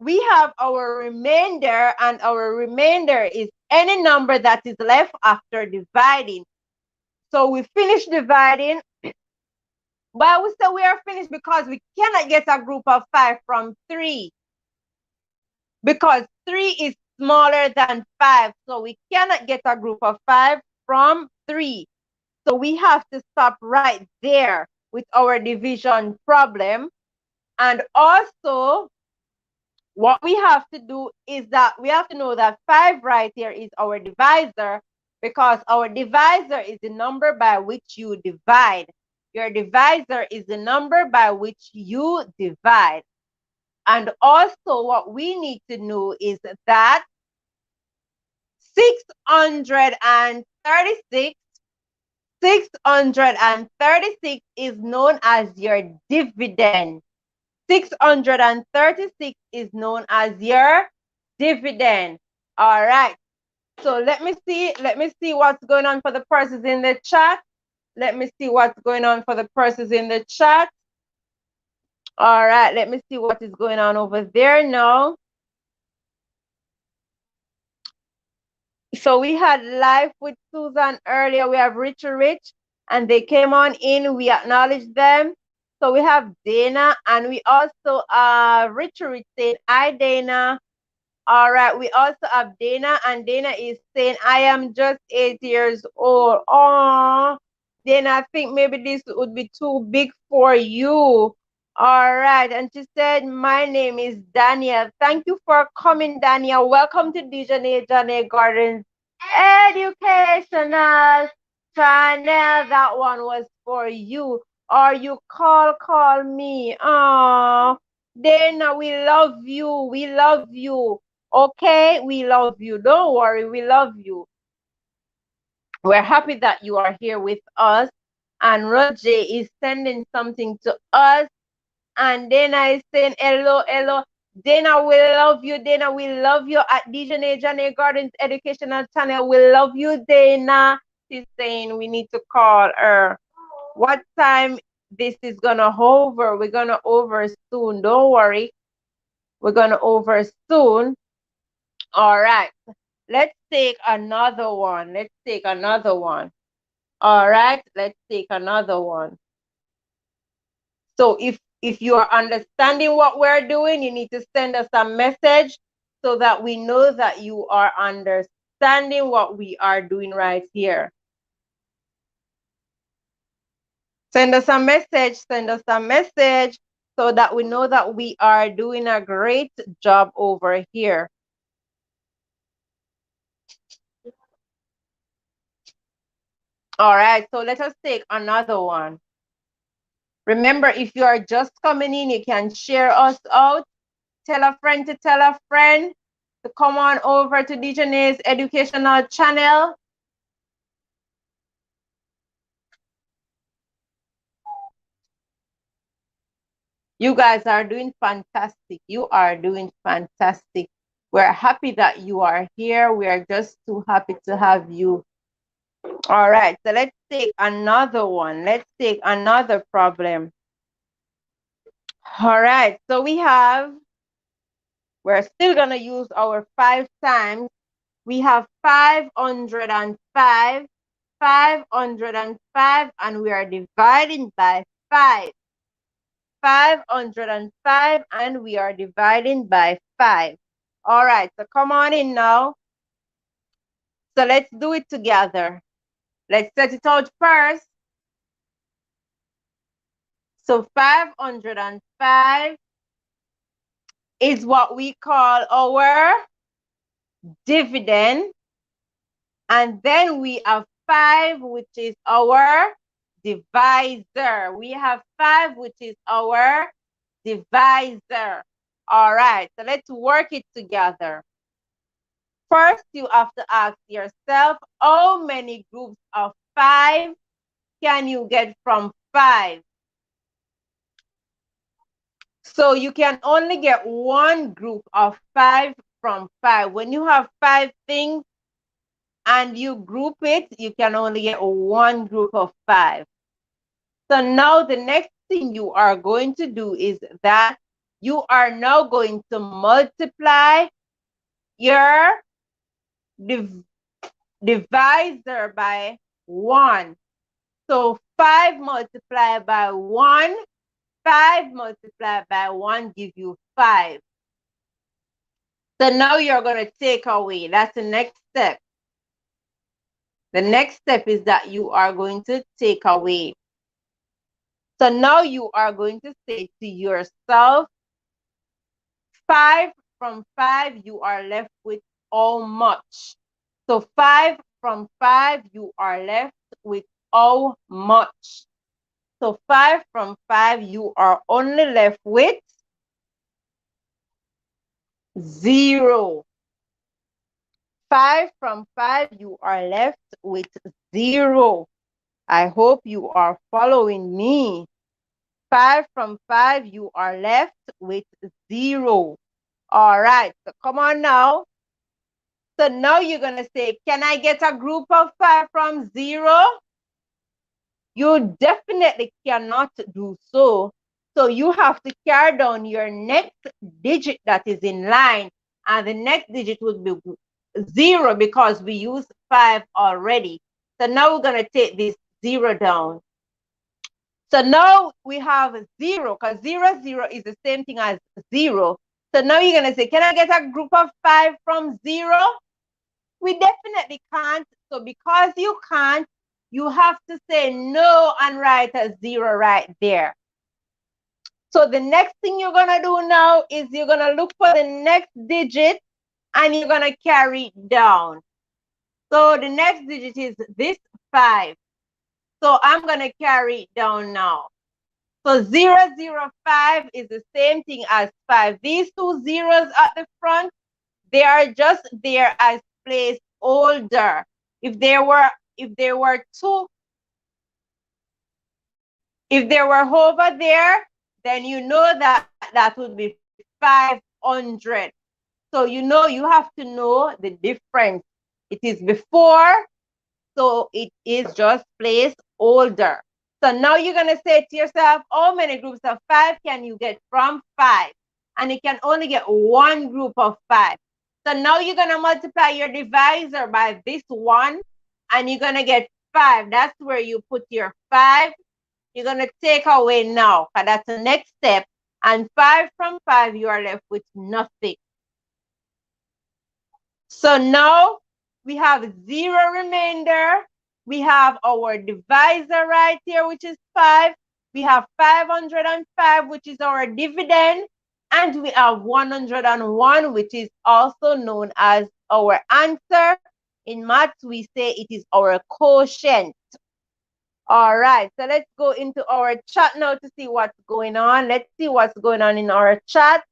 we have our remainder, and our remainder is any number that is left after dividing. So we finish dividing. But we say we are finished because we cannot get a group of 5 from 3. Because 3 is smaller than 5. So we cannot get a group of 5 from 3. So we have to stop right there with our division problem. And also, what we have to do is that we have to know that 5 right here is our divisor, because our divisor is the number by which you divide. Your divisor is the number by which you divide. And also what we need to know is that 636 is known as your dividend. 636 is known as your dividend. All right. So let me see what's going on for the persons in the chat. Let me see what's going on for the persons in the chat. All right, let me see what is going on over there now. So we had live with Susan earlier. We have Rich, and they came on in. We acknowledge them. So we have Dana, and we also Rich saying, hi, Dana. All right, we also have Dana, and Dana is saying, I am just 8 years old. Oh, Dana, I think maybe this would be too big for you. All right, and she said, my name is Daniel. Thank you for coming, Daniel. Welcome to Dijonae Gardens Educational Channel. That one was for you. Or you call me. Oh, Dana, we love you. We love you. Okay, we love you. Don't worry, we love you. We're happy that you are here with us. And Roger is sending something to us. And Dana is saying, hello, hello. Dana, we love you. Dana, we love you at Dijonae Gardens Educational Channel. We love you, Dana. She's saying we need to call her. What time this is gonna over? We're gonna over soon. Don't worry. We're gonna over soon. All right. Let's take another one. Let's take another one. All right. Let's take another one. So if you are understanding what we're doing, you need to send us a message so that we know that you are understanding what we are doing right here. Send us a message, so that we know that we are doing a great job over here. All right, so let us take another one. Remember, if you are just coming in, you can share us out. Tell a friend to tell a friend to come on over to Dijonae's educational channel. You guys are doing fantastic. You are doing fantastic. We're happy that you are here. We are just too happy to have you. All right, so let's take another one. Let's take another problem. All right, so we're still going to use our 5 times. We have 505, 505, and we are dividing by 5. 505, and we are dividing by 5. All right, so come on in now. So let's do it together. Let's set it out first. So 505 is what we call our dividend. And then we have 5, which is our divisor. We have 5, which is our divisor. All right, so let's work it together. First, you have to ask yourself, how many groups of 5 can you get from 5? So you can only get one group of 5 from 5. When you have 5 things and you group it, you can only get one group of 5. So now the next thing you are going to do is that you are now going to multiply your divisor by 1. So 5 multiplied by 1, 5 multiplied by 1 give you 5. So now you're going to take away. That's the next step. The next step is that you are going to take away. So now you are going to say to yourself, 5 from 5, you are left with how much? So 5 from 5, you are left with how much? So 5 from 5, you are only left with 0. 5 from 5, you are left with 0. I hope you are following me. 5 from 5, you are left with 0. All right, so come on now. So now you're going to say, can I get a group of 5 from 0? You definitely cannot do so. So you have to carry down your next digit that is in line, and the next digit would be 0 because we use 5 already. So now we're going to take this 0 down. So now we have 0 because 0, 0 is the same thing as 0. So now you're going to say, can I get a group of 5 from 0? We definitely can't. So because you can't, you have to say no and write a 0 right there. So the next thing you're going to do now is you're going to look for the next digit and you're going to carry it down. So the next digit is this 5. So I'm going to carry it down now. So 005 is the same thing as 5. These 2 zeros at the front, they are just there as placeholder. If there were over there, then you know that that would be 500. So you know you have to know the difference. It is before, so it is just placeholder. So now you're going to say to yourself, how many groups of 5 can you get from 5? And you can only get one group of 5. So now you're going to multiply your divisor by this 1, and you're going to get 5. That's where you put your 5. You're going to take away now, because that's the next step. And 5 from 5, you are left with nothing. So now we have 0 remainder. We have our divisor right here, which is 5. We have 505, which is our dividend. And we have 101, which is also known as our answer. In maths, we say it is our quotient. All right, so let's go into our chat now to see what's going on. Let's see what's going on in our chat.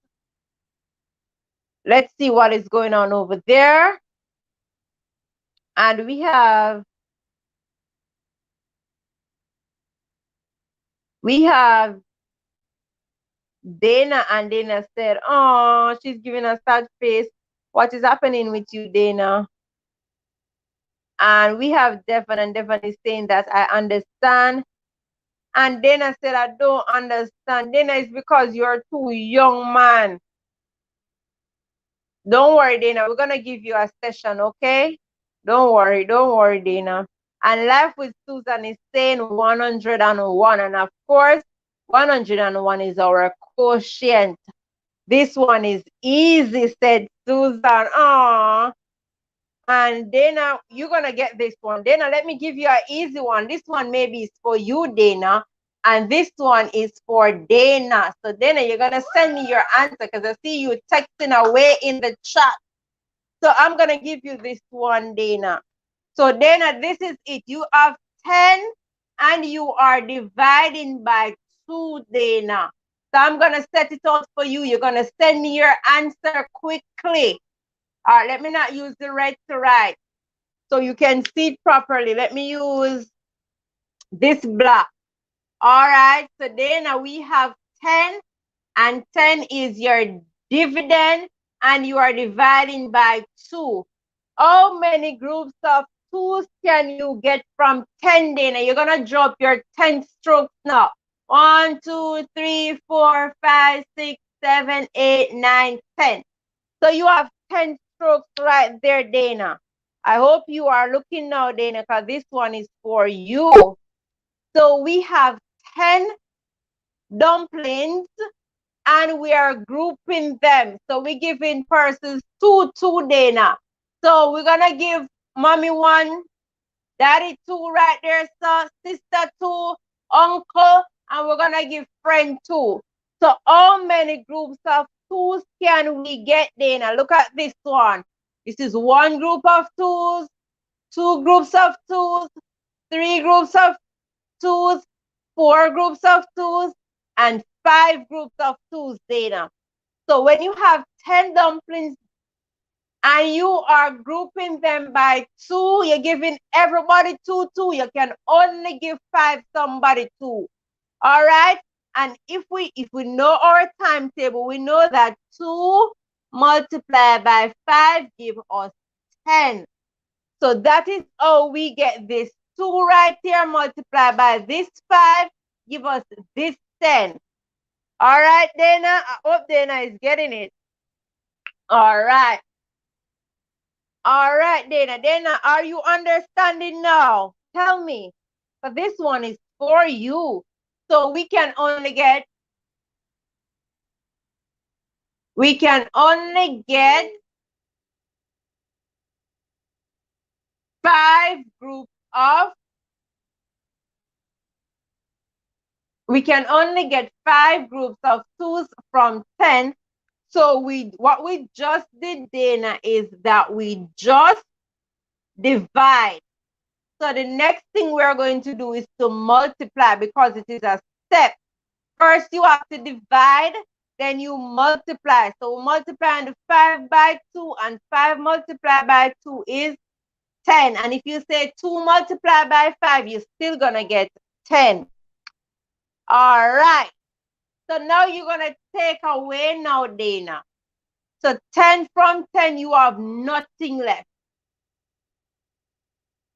Let's see what is going on over there. And we have Dana, and Dana said, oh, she's giving a sad face. What is happening with you, Dana? And we have Devon, and Devon is saying that I understand. And Dana said, I don't understand. Dana, it's because you're too young, man. Don't worry, Dana. We're going to give you a session, okay? Don't worry, Dana. And Life with Susan is saying 101. And of course, 101 is our quotient. This one is easy, said Susan. Aww. And Dana, you're going to get this one. Dana, let me give you an easy one. This one maybe is for you, Dana. And this one is for Dana. So Dana, you're going to send me your answer because I see you texting away in the chat. So I'm going to give you this one, Dana. So Dana, this is it. You have 10 and you are dividing by 2, Dana. So I'm going to set it out for you. You're going to send me your answer quickly. All right, let me not use the red to write so you can see it properly. Let me use this black. All right, so Dana, we have 10 and 10 is your dividend and you are dividing by 2. How many groups of 2s can you get from 10, Dana? You're going to drop your 10 strokes now. 1, 2, 3, 4, 5, 6, 7, 8, 9, 10. So you have 10 strokes right there, Dana. I hope you are looking now, Dana, because this one is for you. So we have 10 dumplings and we are grouping them. So we're giving persons 2, Dana. So we're going to give mommy 1, daddy 2 right there, so sister 2, uncle, and we're going to give friend 2. So how many groups of 2s can we get, Dana? Look at this one. This is 1 group of 2s, 2 groups of 2s, 3 groups of 2s, 4 groups of 2s, and 5 groups of 2s, Dana. So when you have 10 dumplings and you are grouping them by 2, you're giving everybody 2, 2. You can only give 5 somebody 2. All right? And if we know our timetable, we know that 2 multiplied by 5 give us 10. So that is how we get this 2 right here multiplied by this 5, give us this 10. All right, Dana? I hope Dana is getting it. All right. All right, Dana. Dana, are you understanding now? Tell me. But this one is for you. So we can only get 5 groups of, we can only get 5 groups of 2s from 10. So what we just did, Dana, is that we just divide. So the next thing we're going to do is to multiply because it is a step. First, you have to divide, then you multiply. So multiplying the 5 by 2 and 5 multiplied by 2 is 10. And if you say 2 multiplied by 5, you're still going to get 10. All right. So now you're going to take away now, Dana. So 10 from 10, you have nothing left.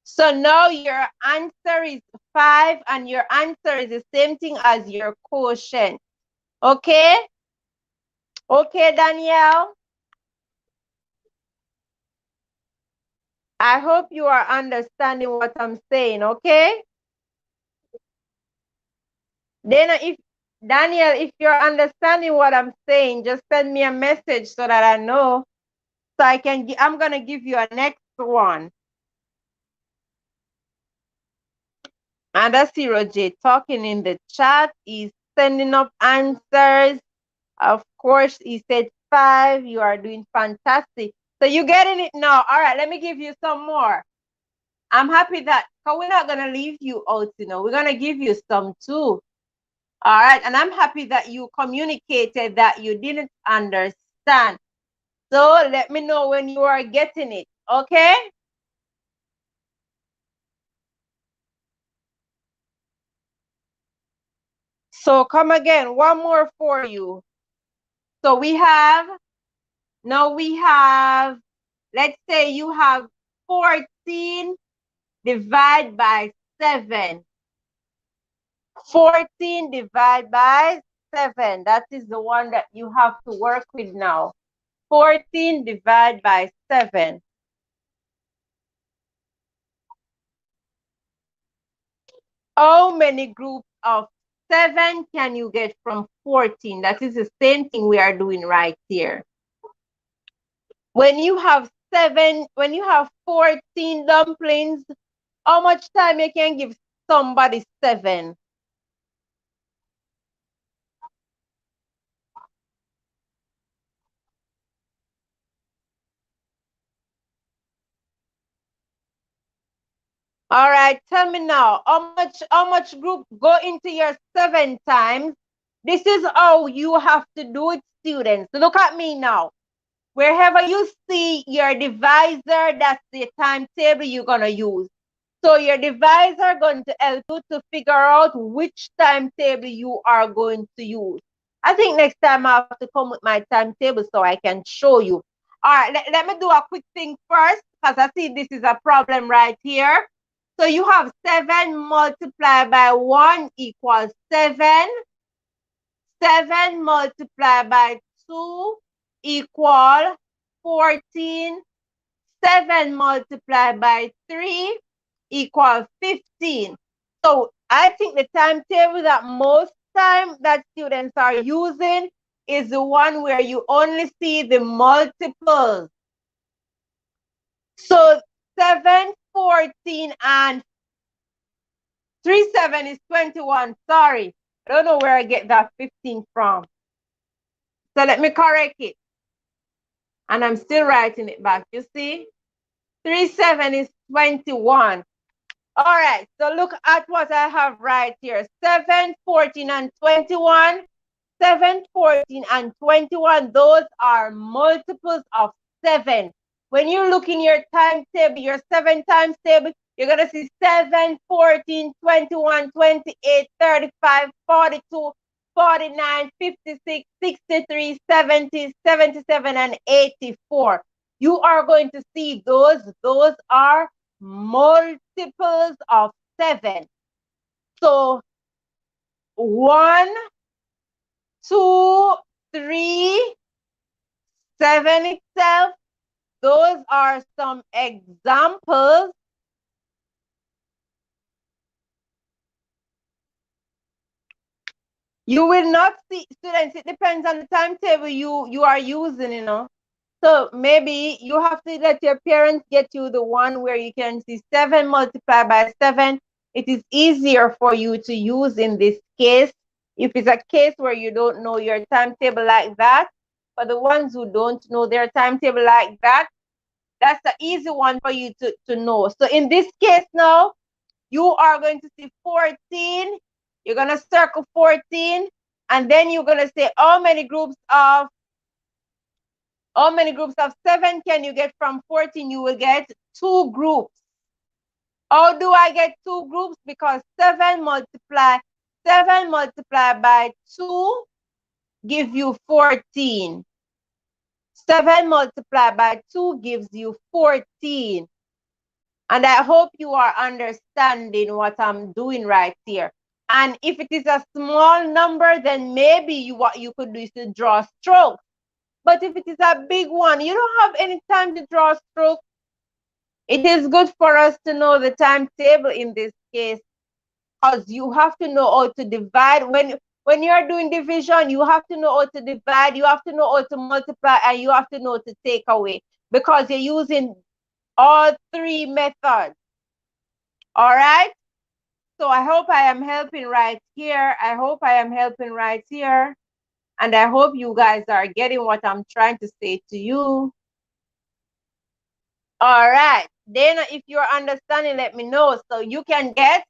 So now your answer is 5 and your answer is the same thing as your quotient. Okay? Okay, Danielle? I hope you are understanding what I'm saying, okay? Daniel, if you're understanding what I'm saying, just send me a message so that I know. So I'm gonna give you a next one. And I see Roger talking in the chat. He's sending up answers. Of course, he said 5. You are doing fantastic. So you're getting it now. All right, let me give you some more. I'm happy that, because we're not going to leave you out, We're going to give you some too. All right, and I'm happy that you communicated that you didn't understand. So let me know when you are getting it, okay? So come again, one more for you. So now we have, let's say you have 14 divided by 7. 14 divided by 7. That is the one that you have to work with now. 14 divided by 7. How many groups of 7 can you get from 14? That is the same thing we are doing right here. When you have 14 dumplings, how much time you can give somebody 7? All right, tell me now, how much group go into your 7 times? This is how you have to do it, students. Look at me now. Wherever you see your divisor, that's the timetable you're going to use. So your divisor going to help you to figure out which timetable you are going to use. I think next time I have to come with my timetable so I can show you. All right, let me do a quick thing first, because I see this is a problem right here. So you have 7 multiplied by 1 equals 7. 7 multiplied by 2 equal 14. 7 multiplied by 3 equal 15. So I think the timetable that most time that students are using is the one where you only see the multiples. So 7, 14, and 3, 7 is 21. Sorry, I don't know where I get that 15 from. So let me correct it. And I'm still writing it back. You see? 3, 7 is 21. All right, so look at what I have right here. 7, 14, and 21. 7, 14, and 21, those are multiples of 7. When you look in your timetable, your 7 times table, you're going to see 7, 14, 21, 28, 35, 42, 49, 56, 63, 70, 77, and 84. You are going to see those are multiples of 7. So 1, 2, 3, 7 itself. Those are some examples. You will not see, students, it depends on the timetable you are using, So maybe you have to let your parents get you the one where you can see 7 multiplied by 7. It is easier for you to use in this case. If it's a case where you don't know your timetable like that, for the ones who don't know their timetable like that, that's the easy one for you to know. So in this case now, you are going to see 14. You're going to circle 14. And then you're going to say how many groups of 7 can you get from 14? You will get 2 groups. How do I get 2 groups? Because 7 multiplied by 2 give you 14. 7 multiplied by 2 gives you 14. And I hope you are understanding what I'm doing right here. And if it is a small number, then maybe what you could do is to draw strokes. But if it is a big one, you don't have any time to draw strokes. It is good for us to know the timetable in this case, because you have to know how to divide. When you are doing division, you have to know how to divide, you have to know how to multiply, and you have to know to take away, because you're using all 3 methods. All right? So I hope I am helping right here. I hope I am helping right here. And I hope you guys are getting what I'm trying to say to you. All right. Then if you're understanding, let me know. So you can get,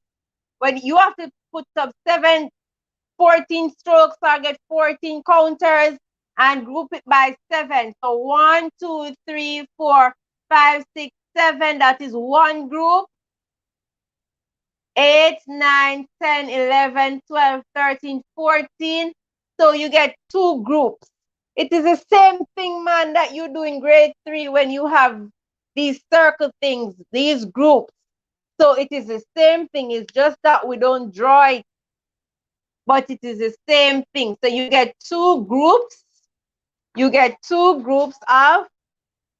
when you have to put up 14 strokes, so I get 14 counters and group it by 7. So 1, 2, 3, 4, 5, 6, 7. That is one group. 8, 9, 10, 11, 12, 13, 14. So you get 2 groups. It is the same thing, man, that you do in grade 3 when you have these circle things, these groups. So it is the same thing. It's just that we don't draw it, but it is the same thing. So you get 2 groups. You get 2 groups of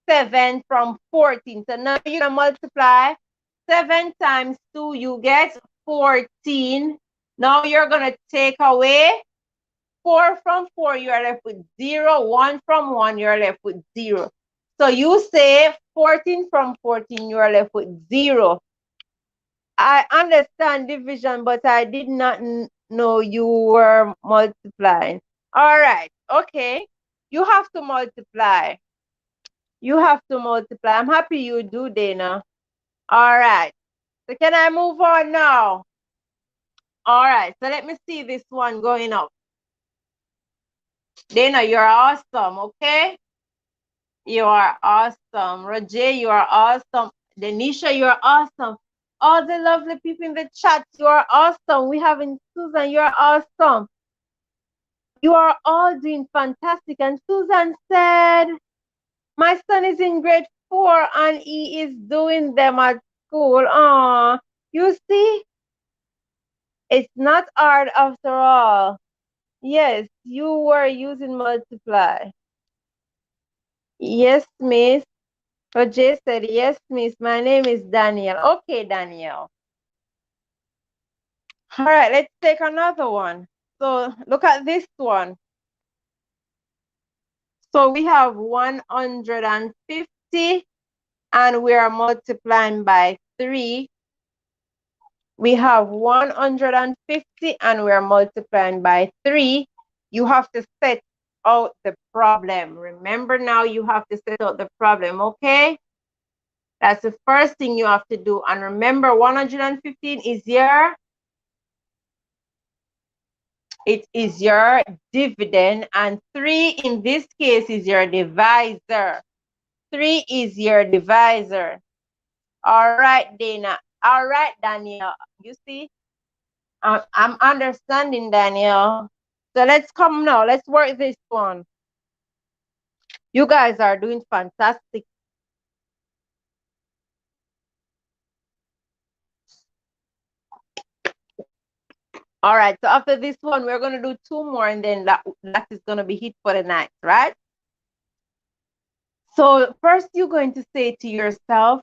7 from 14. So now you're going to multiply 7 times 2, you get 14. Now you're going to take away 4 from 4, you're left with 0. 1 from 1, you're left with 0. So you say 14 from 14, you're left with 0. I understand division, but I did not know you were multiplying. All right, okay. You have to multiply. You have to multiply. I'm happy you do, Dana. All right. So can I move on now? All right. So let me see this one going up. Dana, you're awesome, okay? You are awesome. Roger, you are awesome. Denisha, you're awesome. All the lovely people in the chat, you are awesome. We have in Susan, you're awesome. You are all doing fantastic. And Susan said, my son is in grade 4 and he is doing them at school. You see, it's not hard after all. Yes, you were using multiply. Yes, miss. Roger said, yes, miss. My name is Daniel. Okay, Daniel. All right, let's take another one. So look at this one. So we have 150 and we are multiplying by 3. We have 150 and we are multiplying by 3. You have to set out the problem. Remember now, you have to set out the problem, okay? That's the first thing you have to do. And remember, 115 is your, it is your dividend, and 3 in this case is your divisor. 3 is your divisor. All right, Dana. All right, Daniel. You see, I'm understanding, Daniel. So let's come now. Let's work this one. You guys are doing fantastic. All right, so after this one, we're going to do 2 more, and then that is going to be it for the night, right? So first, you're going to say to yourself,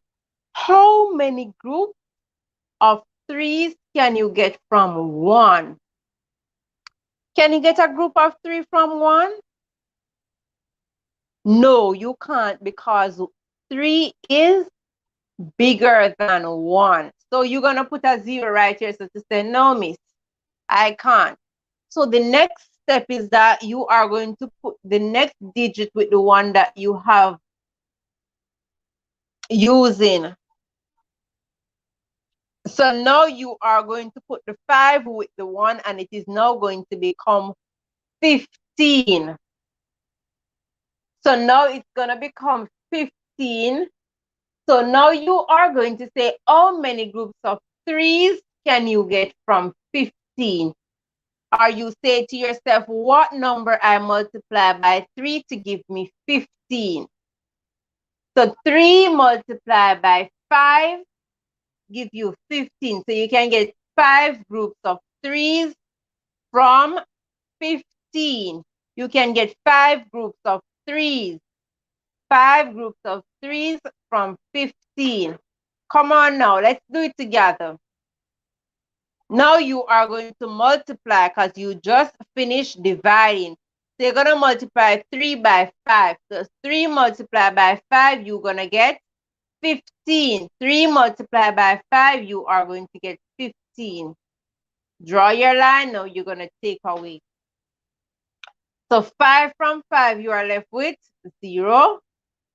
how many groups of 3s can you get from 1? Can you get a group of 3 from 1? No, you can't, because 3 is bigger than 1. So you're going to put a 0 right here. So to say, no, miss, I can't. So the next step is that you are going to put the next digit with the one that you have using. So now you are going to put the 5 with the 1, and it is now going to become 15. So now it's going to become 15. So now you are going to say, how many groups of 3s can you get from 15? Or you say to yourself, what number I multiply by 3 to give me 15? So 3 multiplied by 5 give you 15. So you can get 5 groups of 3s from 15. You can get 5 groups of 3s. 5 groups of 3s from 15. Come on now, let's do it together. Now you are going to multiply because you just finished dividing. So you're going to multiply 3 by 5. So 3 multiplied by 5, you're going to get 15. 3 multiplied by 5, you are going to get 15. Draw your line. Now you're going to take away. So 5 from 5, you are left with 0.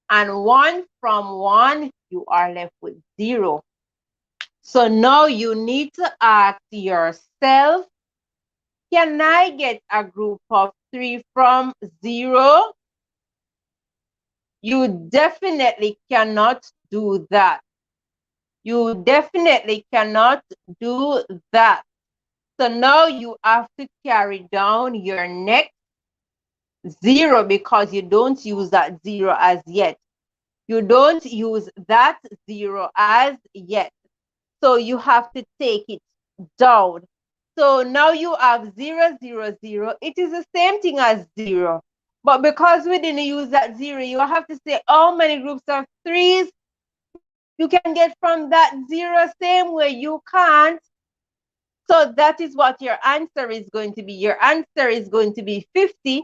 And 1 from 1, you are left with 0. So now you need to ask yourself, can I get a group of 3 from 0? You definitely cannot do that. You definitely cannot do that. So now you have to carry down your next 0 because you don't use that 0 as yet. You don't use that 0 as yet. So you have to take it down. So now you have 0, 0, 0. It is the same thing as 0. But because we didn't use that 0, you have to say how many groups of 3s you can get from that 0, same way you can't. So that is what your answer is going to be. Your answer is going to be 50.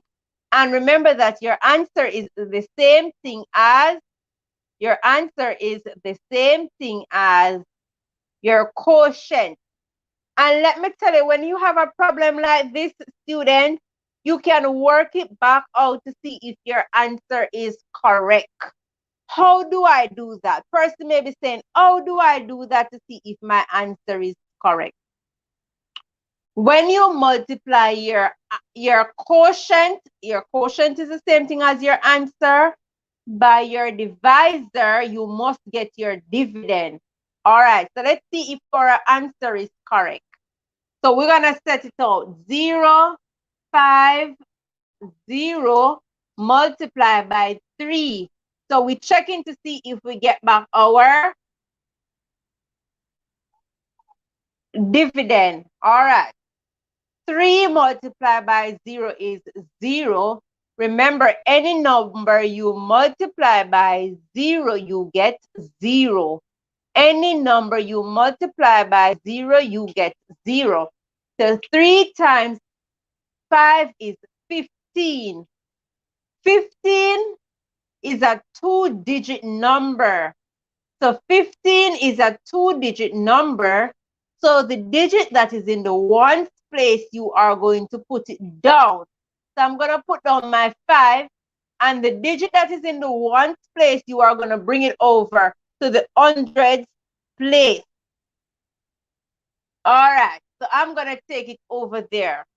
And remember that your answer is the same thing as your your quotient. And let me tell you, when you have a problem like this, student, you can work it back out to see if your answer is correct. How do I do that? Person may be saying, how do I do that to see if my answer is correct? When you multiply your quotient is the same thing as your answer. By your divisor, you must get your dividend. All right, so let's see if our answer is correct. So we're going to set it out. 0, 5, 0 multiplied by 3. So we're checking to see if we get back our dividend. All right. 3 multiplied by 0 is 0. Remember, any number you multiply by 0, you get 0. Any number you multiply by 0, you get 0. So 3 times 5 is 15. 15 is a 2-digit number. So 15 is a 2-digit number. So the digit that is in the ones place, you are going to put it down. So I'm going to put down my 5. And the digit that is in the ones place, you are going to bring it over to the hundreds place. All right. So I'm going to take it over there.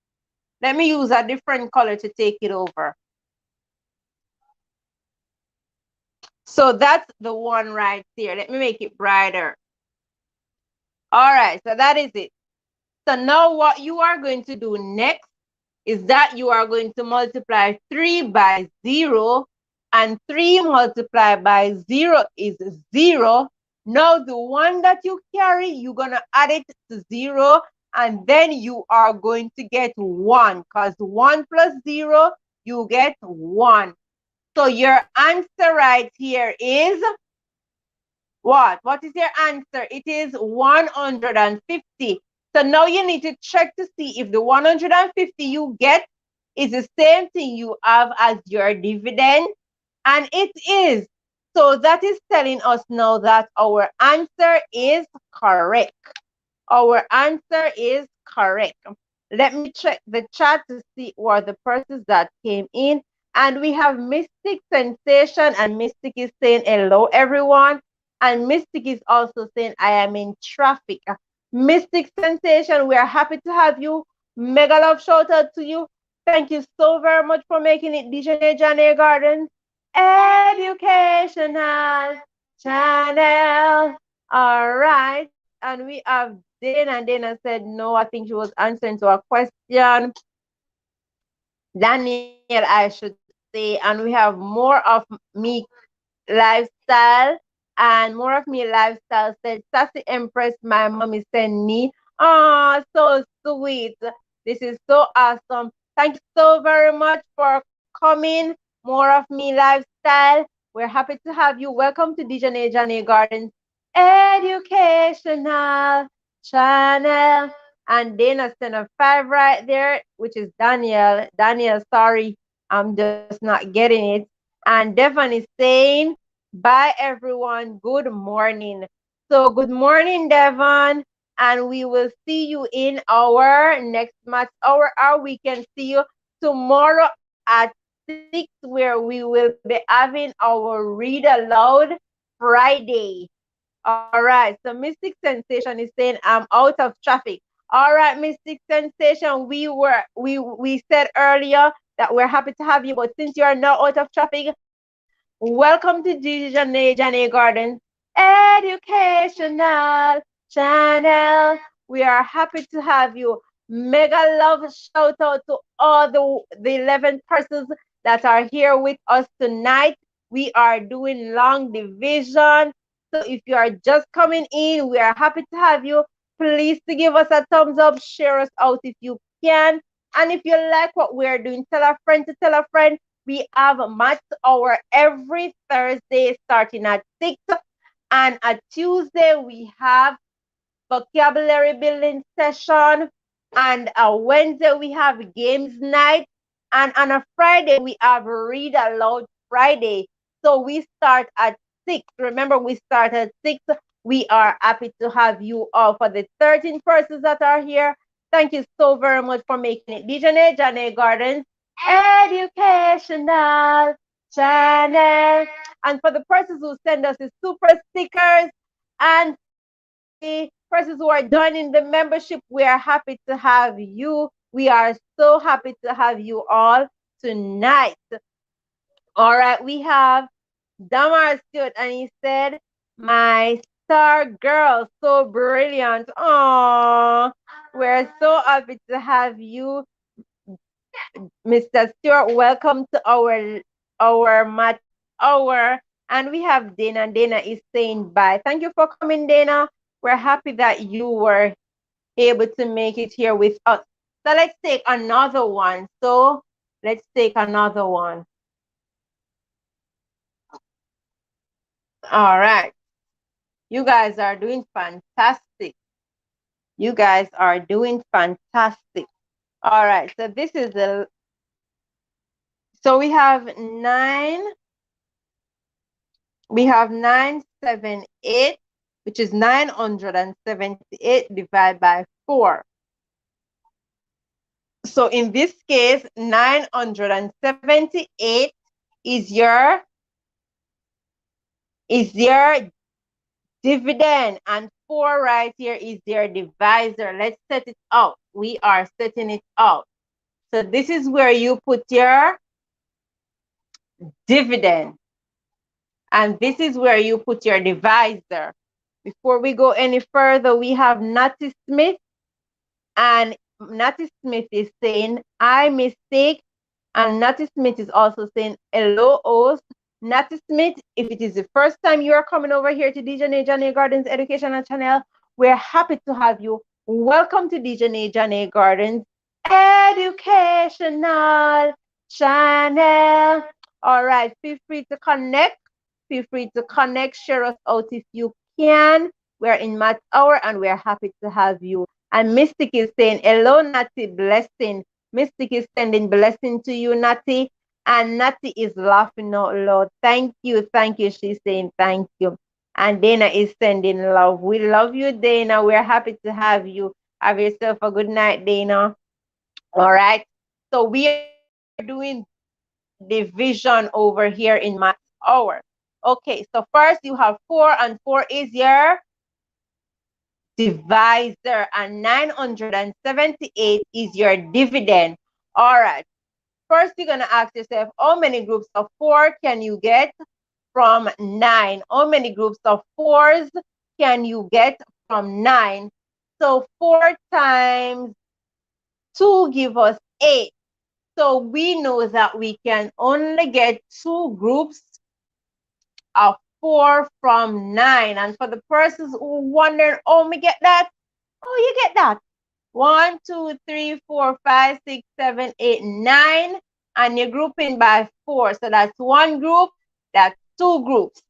Let me use a different color to take it over. So that's the one right there. Let me make it brighter. All right, so that is it. So now what you are going to do next is that you are going to multiply 3 by 0, and 3 multiplied by 0 is 0. Now the one that you carry, you're going to add it to 0, and then you are going to get 1, because 1 plus 0, you get 1. So your answer right here is what? What is your answer? It is 150. So now you need to check to see if the 150 you get is the same thing you have as your dividend. And it is. So that is telling us now that our answer is correct. Our answer is correct. Let me check the chat to see what the persons that came in. And we have Mystic Sensation, and Mystic is saying hello, everyone. And Mystic is also saying, I am in traffic. Mystic Sensation, we are happy to have you. Mega love shout out to you. Thank you so very much for making it Jaynae Gardens Educational Channel. All right. And we have Dana, and Dana said no. I think she was answering to a question. Daniel, I should say. And we have more of me lifestyle. And more of me lifestyle said, Sassy Empress, my mommy sent me. Oh, so sweet. This is so awesome. Thank you so very much for coming. More of me lifestyle. We're happy to have you. Welcome to Dijonae Gardens Educational Channel. And Dana sent a 5 right there, which is Daniel. Daniel, sorry, I'm just not getting it. And Devon is saying, bye, everyone. Good morning. So good morning, Devon. And we will see you in our next math hour, or we can see you tomorrow at 6, where we will be having our Read Aloud Friday. All right. So Mystic Sensation is saying I'm out of traffic. All right, Mystic Sensation. We said earlier that we're happy to have you, but since you are now out of traffic, welcome to Jaynae Gardens Educational Channel. We are happy to have you. Mega love shout out to all the 11 persons that are here with us tonight. We are doing long division. So if you are just coming in, we are happy to have you. Please to give us a thumbs up, share us out if you can. And if you like what we're doing, tell a friend to tell a friend. We have math hour every Thursday starting at 6. And at Tuesday, we have vocabulary building session. And a Wednesday, we have games night. And on a Friday, we have Read Aloud Friday. So we start at 6. Remember, we start at 6. We are happy to have you all. For the 13 persons that are here, thank you so very much for making it. Jaynae Gardens Educational Channel. And for the persons who send us the super stickers, and for the persons who are joining the membership, we are happy to have you. We are so happy to have you all tonight. All right, we have Damar Stewart, and he said, "My star girl, so brilliant. Oh, we're so happy to have you, Mr. Stewart. Welcome to our math hour." And we have Dana. Dana is saying bye. Thank you for coming, Dana. We're happy that you were able to make it here with us. So let's take another one. So let's take another one. All right. You guys are doing fantastic. You guys are doing fantastic. All right. So this is so we have 978, which is 978 divided by 4. So in this case, 978 is your dividend, and 4 right here is your divisor. Let's set it out. We are setting it out. So this is where you put your dividend, and this is where you put your divisor. Before we go any further, we have Natty Smith, and Natty Smith is saying, "I mistake." And Natty Smith is also saying, "Hello, host." Natty Smith, if it is the first time you are coming over here to Dijonae Gardens Educational Channel, we're happy to have you. Welcome to Dijonae Gardens Educational Channel. All right, feel free to connect. Feel free to connect. Share us out if you can. We're in math hour and we're happy to have you. And Mystic is saying, "Hello, Natty, blessing." Mystic is sending blessing to you, Natty. And Natty is laughing out loud. Thank you. Thank you. She's saying thank you. And Dana is sending love. We love you, Dana. We're happy to have you. Have yourself a good night, Dana. All right. So we are doing division over here in math hour. Okay. So first you have 4, and 4 is your divisor, and 978 is your dividend. All right. First, you're going to ask yourself, how many groups of 4 can you get from 9? How many groups of 4s can you get from 9? So 4 times 2 give us 8. So we know that we can only get 2 groups of 4 from 9. And for the persons who wonder, oh, me get that? Oh, you get that. 1, 2, 3, 4, 5, 6, 7, 8, 9. And you're grouping by 4. So that's 1 group, that's 2 groups.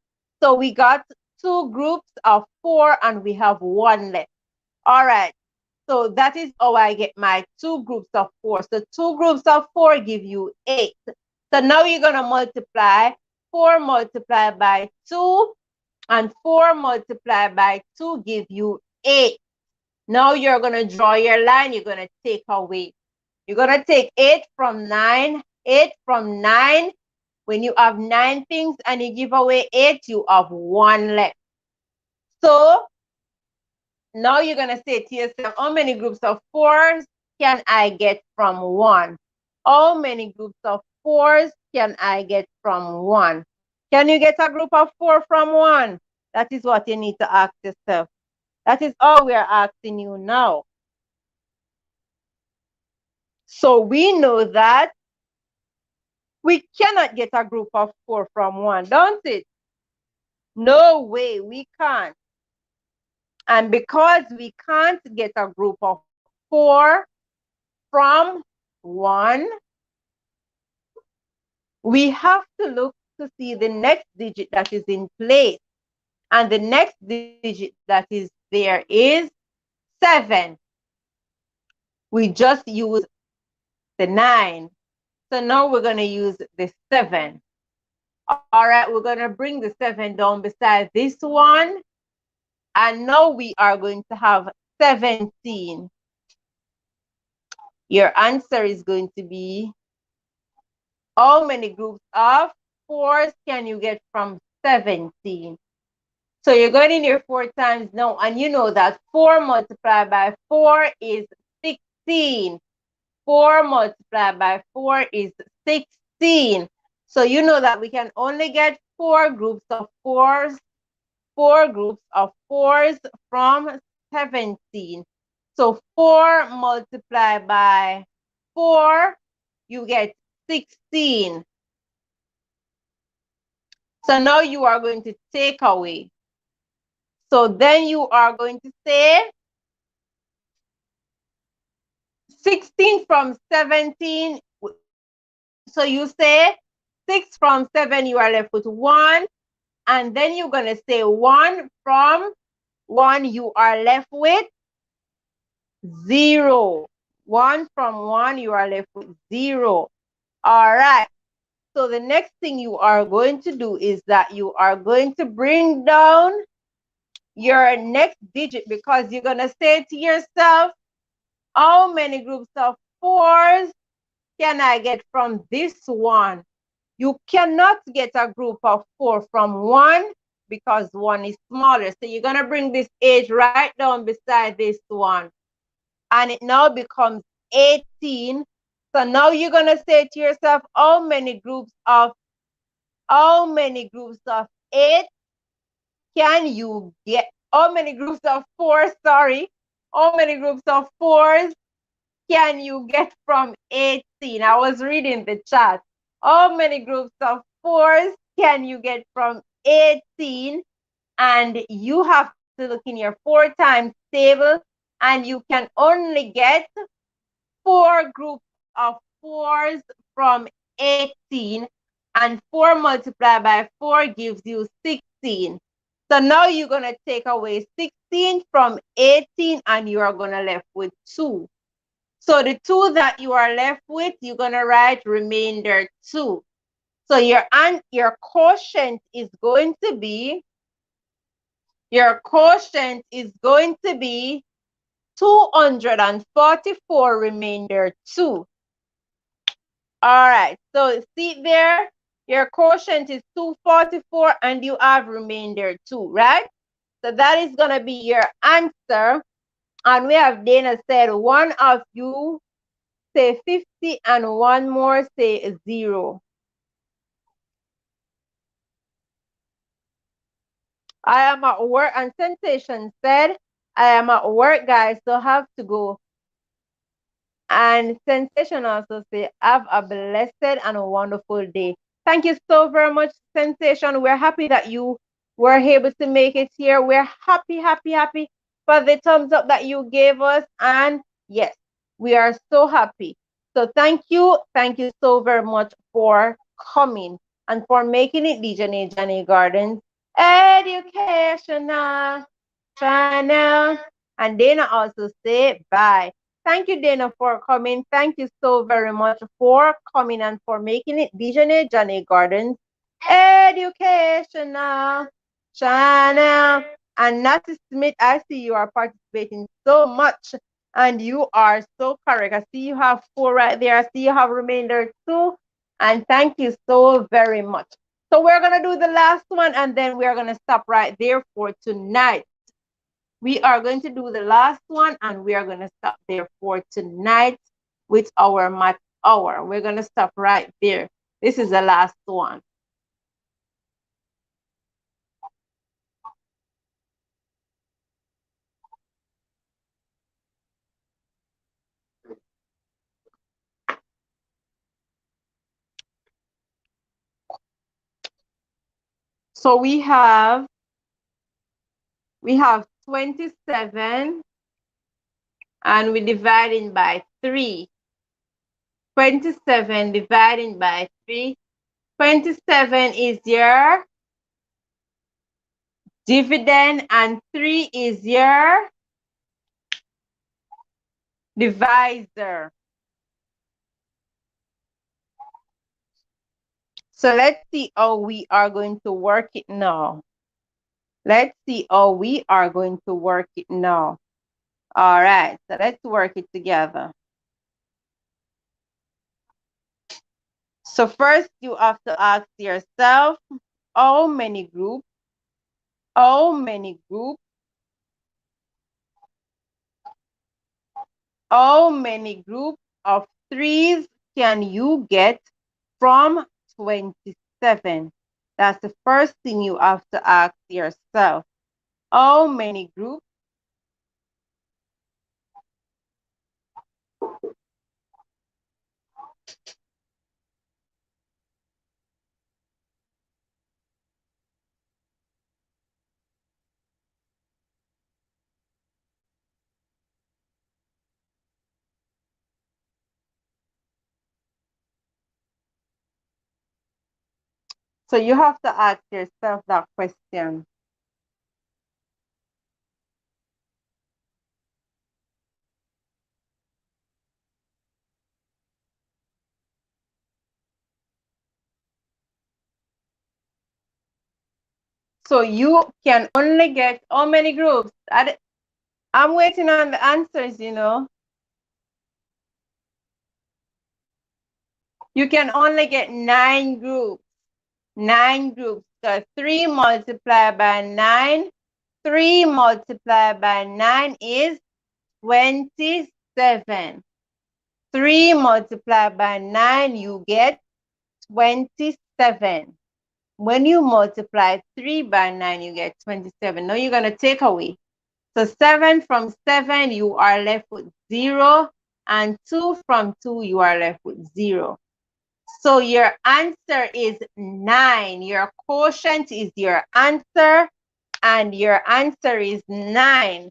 So we got 2 groups of 4 and we have 1 left. All right. So that is how I get my 2 groups of 4. So 2 groups of 4 give you 8. So now you're going to multiply 4 multiplied by 2, and 4 multiplied by 2 give you 8. Now you're going to draw your line. You're going to take away. You're going to take 8 from 9. 8 from 9. When you have 9 things and you give away 8, you have 1 left. So now you're going to say to yourself, how many groups of 4s can I get from 1? How many groups of 4s can I get from 1? Can you get a group of 4 from 1? That is what you need to ask yourself. That is all we are asking you now. So we know that we cannot get a group of 4 from 1, don't it? No way, we can't. And because we can't get a group of 4 from 1, we have to look to see the next digit that is in place. And the next digit that is there is 7. We just use the 9. So now we're going to use the 7. All right, we're going to bring the 7 down beside this one. And now we are going to have 17. Your answer is going to be, how many groups of 4s can you get from 17? So you're going in your 4 times now, and you know that 4 multiplied by 4 is 16. 4 multiplied by 4 is 16. So you know that we can only get 4 groups of 4s, 4 groups of 4s from 17. So 4 multiplied by 4, you get 16. So now you are going to take away. So then you are going to say 16 from 17. So you say 6 from 7, you are left with 1. And then you're going to say 1 from 1, you are left with 0. 1 from 1, you are left with 0. All right. So the next thing you are going to do is that you are going to bring down your next digit, because you're going to say to yourself, how many groups of 4s can I get from this one? You cannot get a group of 4 from 1 because 1 is smaller. So you're going to bring this 8 right down beside this one. And it now becomes 18. So now you're going to say to yourself, how many groups of 8 can you get? How many groups of 4, sorry. How many groups of 4s can you get from 18? I was reading the chat. How many groups of 4s can you get from 18? And you have to look in your 4 times table, and you can only get 4 groups of 4s from 18. And 4 multiplied by 4 gives you 16. So now you're going to take away 16 from 18, and you are going to left with 2. So the 2 that you are left with, you're going to write remainder 2. So your quotient is going to be, 244 remainder 2. All right, so see there, your quotient is 244 and you have remainder 2, right? So that is going to be your answer. And we have Dana said, one of you say 50 and one more say 0. I am at work, and Sensation said, I am at work, guys, so have to go. And Sensation also say, have a blessed and a wonderful day. Thank you so very much, Sensation. We're happy that you were able to make it here. We're happy, happy, happy for the thumbs up that you gave us. And yes, we are so happy. So thank you so very much for coming and for making it Jaynae Gardens Educational Channel. And Dana also say bye. Thank you, Dana, for coming. Thank you so very much for coming and for making it Dijonae Gardens Educational Channel. And Natty Smith, I see you are participating so much. And you are so correct. I see you have 4 right there. I see you have remainder 2. And thank you so very much. So we're going to do the last one, and then we're going to stop right there for tonight. We are going to do the last one, and we are going to stop there for tonight with our math hour. We're going to stop right there. This is the last one. So we have 27, and we dividing by 3. 27 dividing by 3. 27 is your dividend, and 3 is your divisor. So let's see how we are going to work it now. Let's see how we are going to work it now. All right, so let's work it together. So first you have to ask yourself, how many groups how many groups of 3s can you get from 27? That's the first thing you have to ask yourself. How many groups? So you have to ask yourself that question. So you can only get how many groups? I'm waiting on the answers, you know. You can only get 9 groups. 9 groups. So 3 multiplied by 9. 3 multiplied by 9 is 27. 3 multiplied by 9, you get 27. When you multiply 3 by 9, you get 27. Now you're going to take away. So 7 from 7, you are left with 0. And 2 from 2, you are left with 0. So your answer is 9. Your quotient is your answer, and your answer is 9.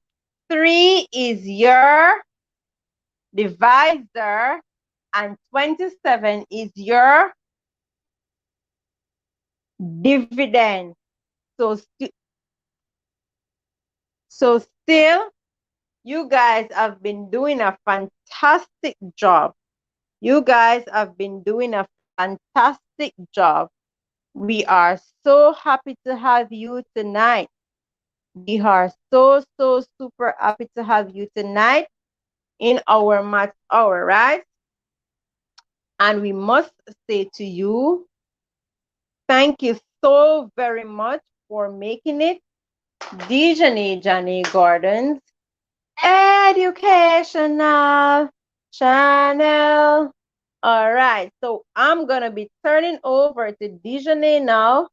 3 is your divisor, and 27 is your dividend. So still, you guys have been doing a fantastic job. You guys have been doing a fantastic job. We are so happy to have you tonight. We are so super happy to have you tonight in our math hour, right? And we must say to you, thank you so very much for making it Jaynae Gordon's educational channel. All right, so I'm gonna be turning over to Dijonae now.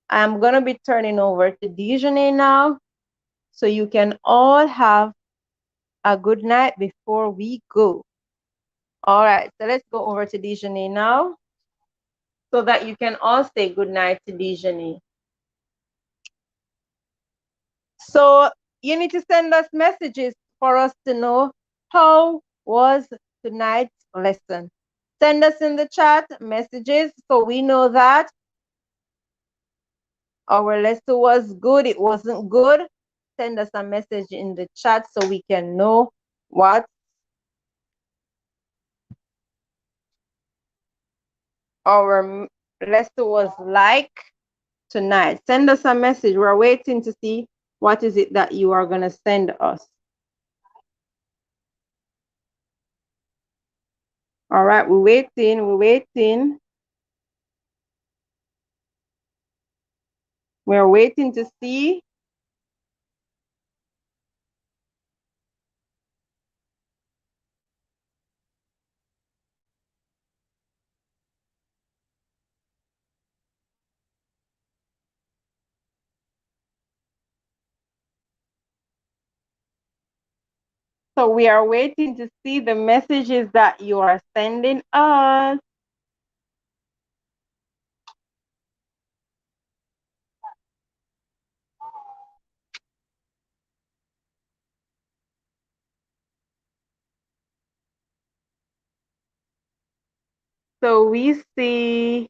I'm gonna be turning over to Dijonae now, so you can all have a good night before we go. All right, so let's go over to Dijonae now, so that you can all say good night to Dijonae. So you need to send us messages for us to know how was tonight's lesson. Send us in the chat messages so we know that our lesson was good, it wasn't good. Send us a message in the chat so we can know what our lesson was like tonight. Send us a message. We're waiting to see What is it that you are going to send us? All right, we're waiting. We're waiting. We're waiting to see. So we are waiting to see the messages that you are sending us. So we see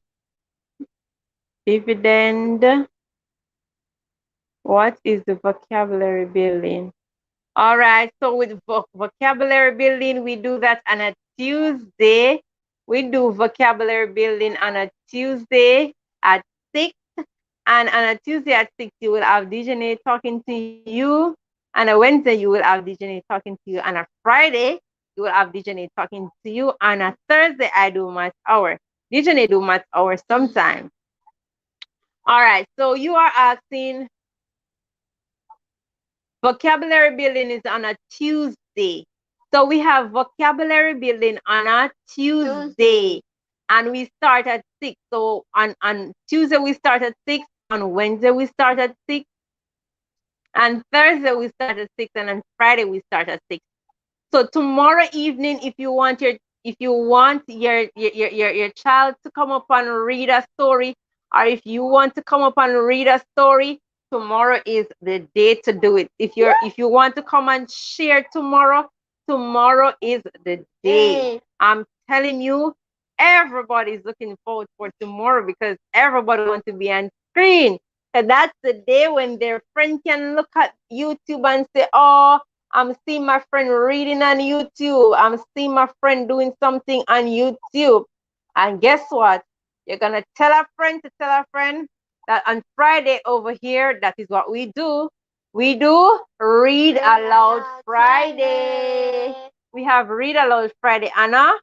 dividend. What is the vocabulary building? All right, so with vocabulary building, we do that on a Tuesday. We do vocabulary building on a Tuesday at 6. And on a Tuesday at 6, you will have Dijonae talking to you. On a Wednesday, you will have Dijonae talking to you. On a Friday, you will have Dijonae talking to you. On a Thursday, I do math hour. Dijonae do math hour sometimes. All right, so you are asking, vocabulary building is on a Tuesday. So we have vocabulary building on a Tuesday. And we start at 6. So on Tuesday, we start at 6. On Wednesday, we start at 6. And Thursday, we start at 6. And on Friday, we start at 6. So tomorrow evening, if you want your child to come up and read a story, or if you want to come up and read a story, tomorrow is the day to do it. If you want to come and share tomorrow, tomorrow is the day. I'm telling you, everybody's looking forward for tomorrow because everybody wants to be on screen. And that's the day when their friend can look at YouTube and say, oh, I'm seeing my friend reading on YouTube. I'm seeing my friend doing something on YouTube. And guess what? You're going to tell a friend to tell a friend that on Friday over here, that is what we do. We do Read Aloud Friday. We have Read Aloud Friday, Anna.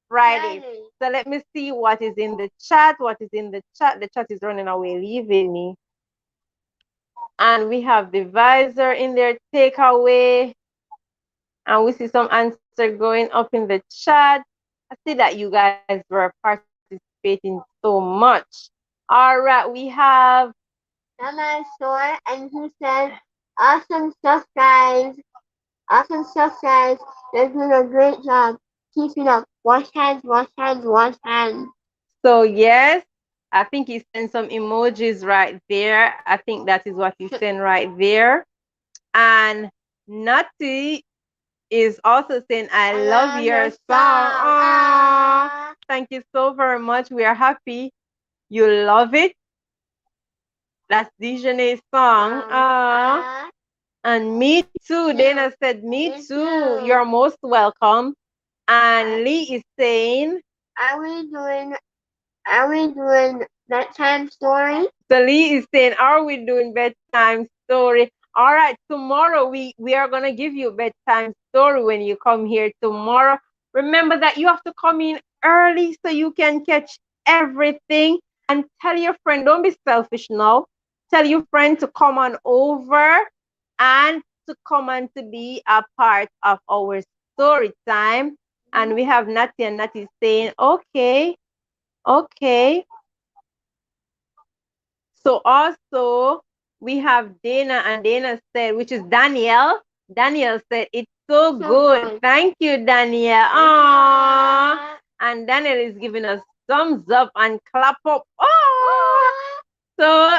Friday. So let me see what is in the chat. What is in the chat? The chat is running away, leaving me. And we have the visor in there, takeaway. And we see some answer going up in the chat. I see that you guys were participating so much. All right, we have Mama Store, and he said, awesome stuff, guys. Awesome stuff, guys. You're doing a great job. Keep it up. Wash hands, wash hands, wash hands. So yes, I think he sent some emojis right there. I think that is what he sent right there. And Natty is also saying, I love your song. Aww. Thank you so very much. We are happy you love it. That's Dijonae's song. And me too. Dana said, me too. You're most welcome. And Lee is saying, Are we doing bedtime story? So Lee is saying, are we doing bedtime story? All right, tomorrow we are going to give you a bedtime story when you come here tomorrow. Remember that you have to come in early so you can catch everything. And tell your friend, don't be selfish now. Tell your friend to come on over and to come and to be a part of our story time. And we have Natty, and Natty saying, okay, okay. So also we have Dana, and Dana said, which is Danielle. Danielle said, it's so good. Thank you, Danielle. Aww. And Danielle is giving us thumbs up and clap up. Oh. So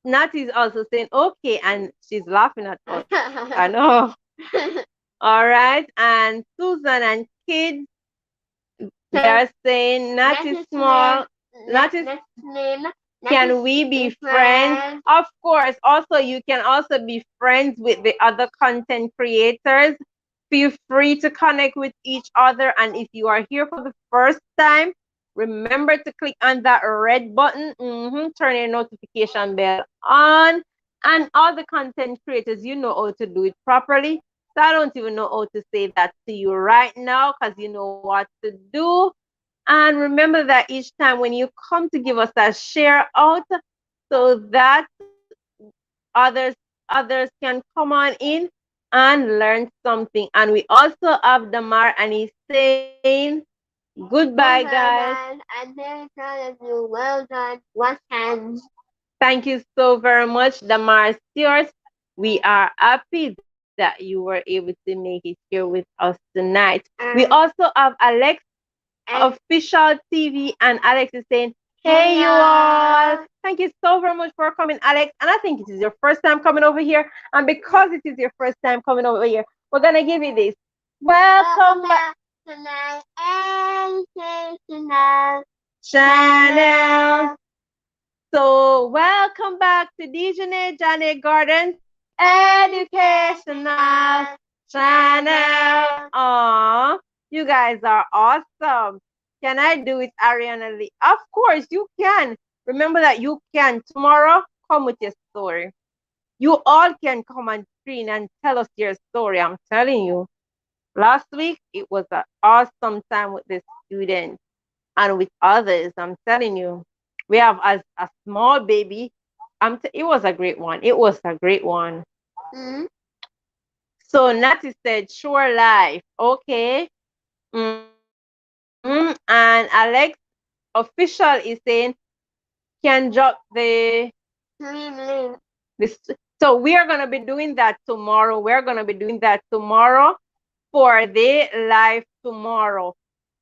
Natty is also saying, okay, and she's laughing at us. I know. All right. And Susan and kids, they're saying, Natty small. Natty name. Can we be friends? Of course. Also, you can also be friends with the other content creators. Feel free to connect with each other. And if you are here for the first time, remember to click on that red button. Turn your notification bell on. And all the content creators, you know how to do it properly. So I don't even know how to say that to you right now because you know what to do. And remember that each time when you come to give us a share out so that others others can come on in and learn something. And we also have Damar and he's saying goodbye guys. Goodbye, guys. I'm very proud of you. Well done. Wash hands. Thank you so very much, Damar Stewart. We are happy that you were able to make it here with us tonight. We also have Alex And Official TV, and Alex is saying, hey, hey, you all. y'all. Thank you so very much for coming, Alex. And I think it is your first time coming over here. And because it is your first time coming over here, we're going to give you this. Welcome Welcome back, back to my educational channel. channel. So, welcome back to Jaynae Gardens Educational Channel. Aww, you guys are awesome. Can I do it, Ariana Lee? Of course, you can. Remember that you can. Tomorrow, come with your story. You all can come on screen and tell us your story. I'm telling you. Last week, it was an awesome time with the students and with others. I'm telling you. We have as a small baby. It was a great one. It was a great one. Mm-hmm. So Natty said, sure life. Okay. And Alex official is saying, can drop Dreaming. this. So we are gonna be doing that tomorrow. We're gonna be doing that tomorrow for the live tomorrow.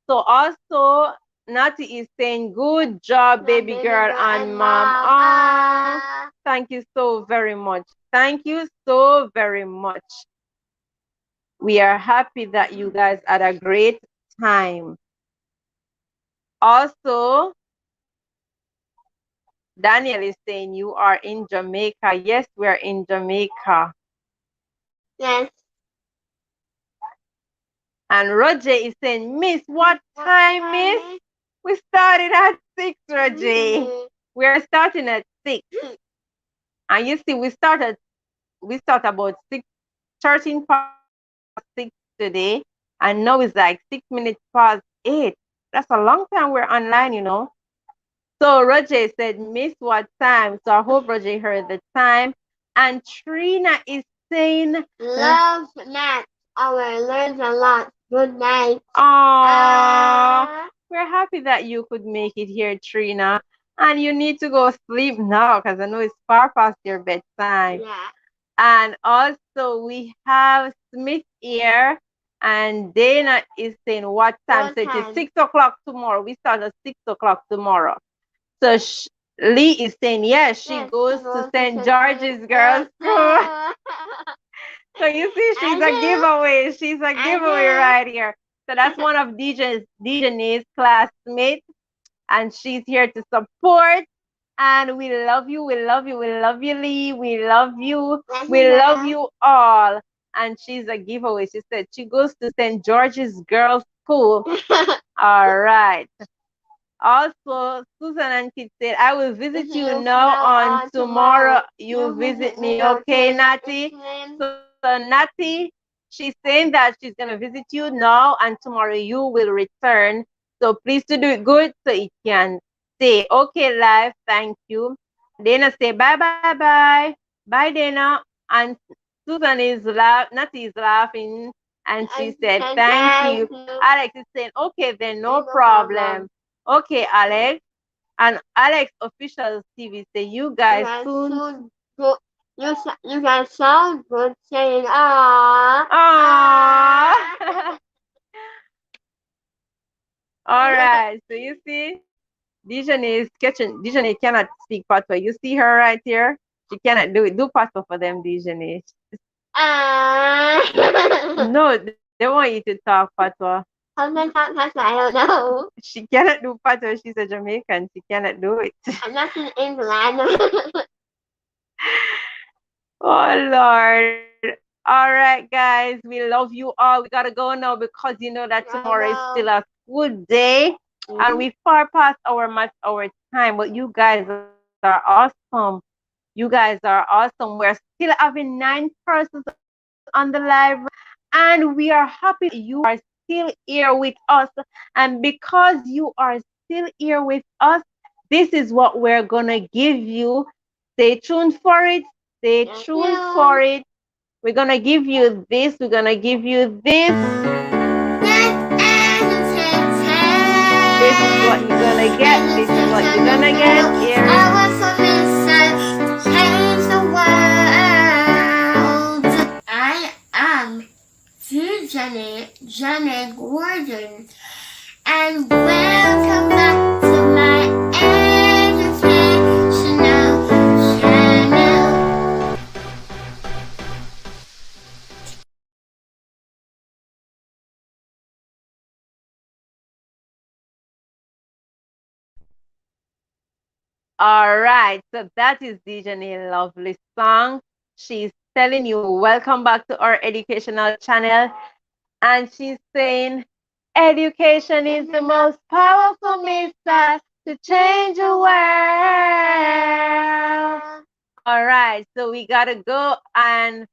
So also Natty is saying, good job, baby girl and mom. Ah, thank you so very much. Thank you so very much. We are happy that you guys had a great time. Also, Daniel is saying you are in Jamaica. Yes, we are in Jamaica. Yes. And Roger is saying, Miss, what time, Miss? We started at 6, Roger. We are starting at 6. And you see, we start about 6, 13 past 6 today. And now it's like 6 minutes past 8. That's a long time we're online, you know. So Roger said, Miss, what time? So I hope Roger heard the time. And Trina is saying, love Nat. Our learns a lot. Good night. "Aww, we're happy that you could make it here, Trina. And you need to go sleep now because I know it's far past your bedtime." Yeah. And also we have Smith here, and Dana is saying what time? What So it is time? 6 o'clock tomorrow. We start at 6 o'clock tomorrow. So Lee is saying, yes, she Yes, goes she to goes to St. St. George's Girls School. So you see, she's I a do. giveaway. She's a I giveaway do. right here. So that's one of Dijonae's classmates, and she's here to support. And we love you, we love you, we love you, Lee. We love you, we love you all. And she's a giveaway. She said she goes to St. George's Girls School. All right. Also, Susan and Kit said, I will visit you now on tomorrow. You visit me, okay, Natty? So, Natty, she's saying that she's going to visit you now, and tomorrow you will return. So, please to do it good so it can say, okay, live, thank you. Dana say, bye, bye, bye. Bye, Dana. And Susan Natty is laughing, and she said, thank you. Alex is saying, okay, then no problem. Okay, Alex. And Alex official TV say you guys soon. You guys sound good saying ah. Aww. All right. So you see, Dijonae is catching. Dijonae cannot speak patois. You see her right here. She cannot do it. Do patois for them, Dijonae. No, they want you to talk patois. How can I talk patois? I don't know. She cannot do patois. She's a Jamaican. She cannot do it. I'm not in England. Oh Lord. All right, guys. We love you all. We gotta go now because you know that tomorrow is still a school day. And we far past our time. But you guys are awesome. You You guys are awesome. We're still having 9 persons on the live, and we are happy that you are still here with us. And because you are still here with us, this is what we're gonna give you. Stay tuned for it. Stay Thank tuned you. for it. We're gonna give you this. We're gonna give you this. This is what you're gonna get. This is what you're gonna get. Here. I was so inside, change the world. I am Jaynae Gordon, and welcome back to my educational channel. All right, so that is Dijonae lovely song. She's telling you welcome back to our educational channel, and she's saying education is the most powerful missile to change the world. All right, so we gotta go. And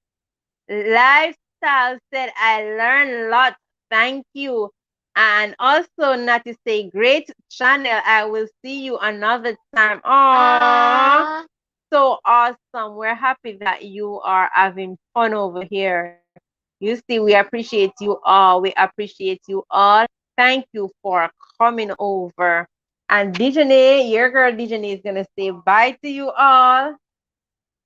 Lifestyle said, I learned a lot. Thank you. And also, not to say, great channel. I will see you another time. Aww, so awesome. We're happy that you are having fun over here. You see, we appreciate you all. We appreciate you all. Thank you for coming over. And Dijonae, your girl Dijonae is going to say bye to you all.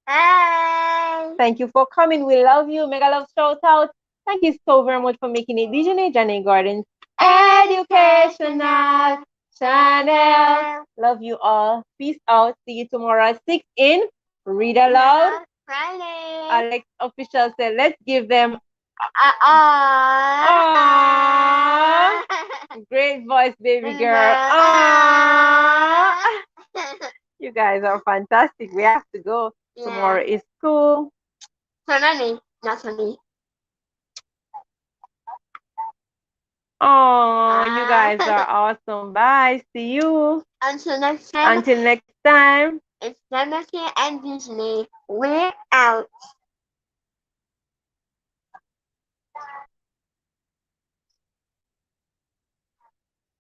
Bye. Thank you for coming. We love you. Mega love shout out. Thank you so very much for making it Jaynae Gardens Educational Channel. Love you all. Peace out. See you tomorrow at 6 in Read Aloud. Friday. Alex official said, let's give them great voice, baby girl. You guys are fantastic. We have to go. Tomorrow is school. Sonali, not Sonali. Oh, you guys are awesome. Bye. See you. Until next time. Until next time. It's Jaynae and Dijonae. We're out.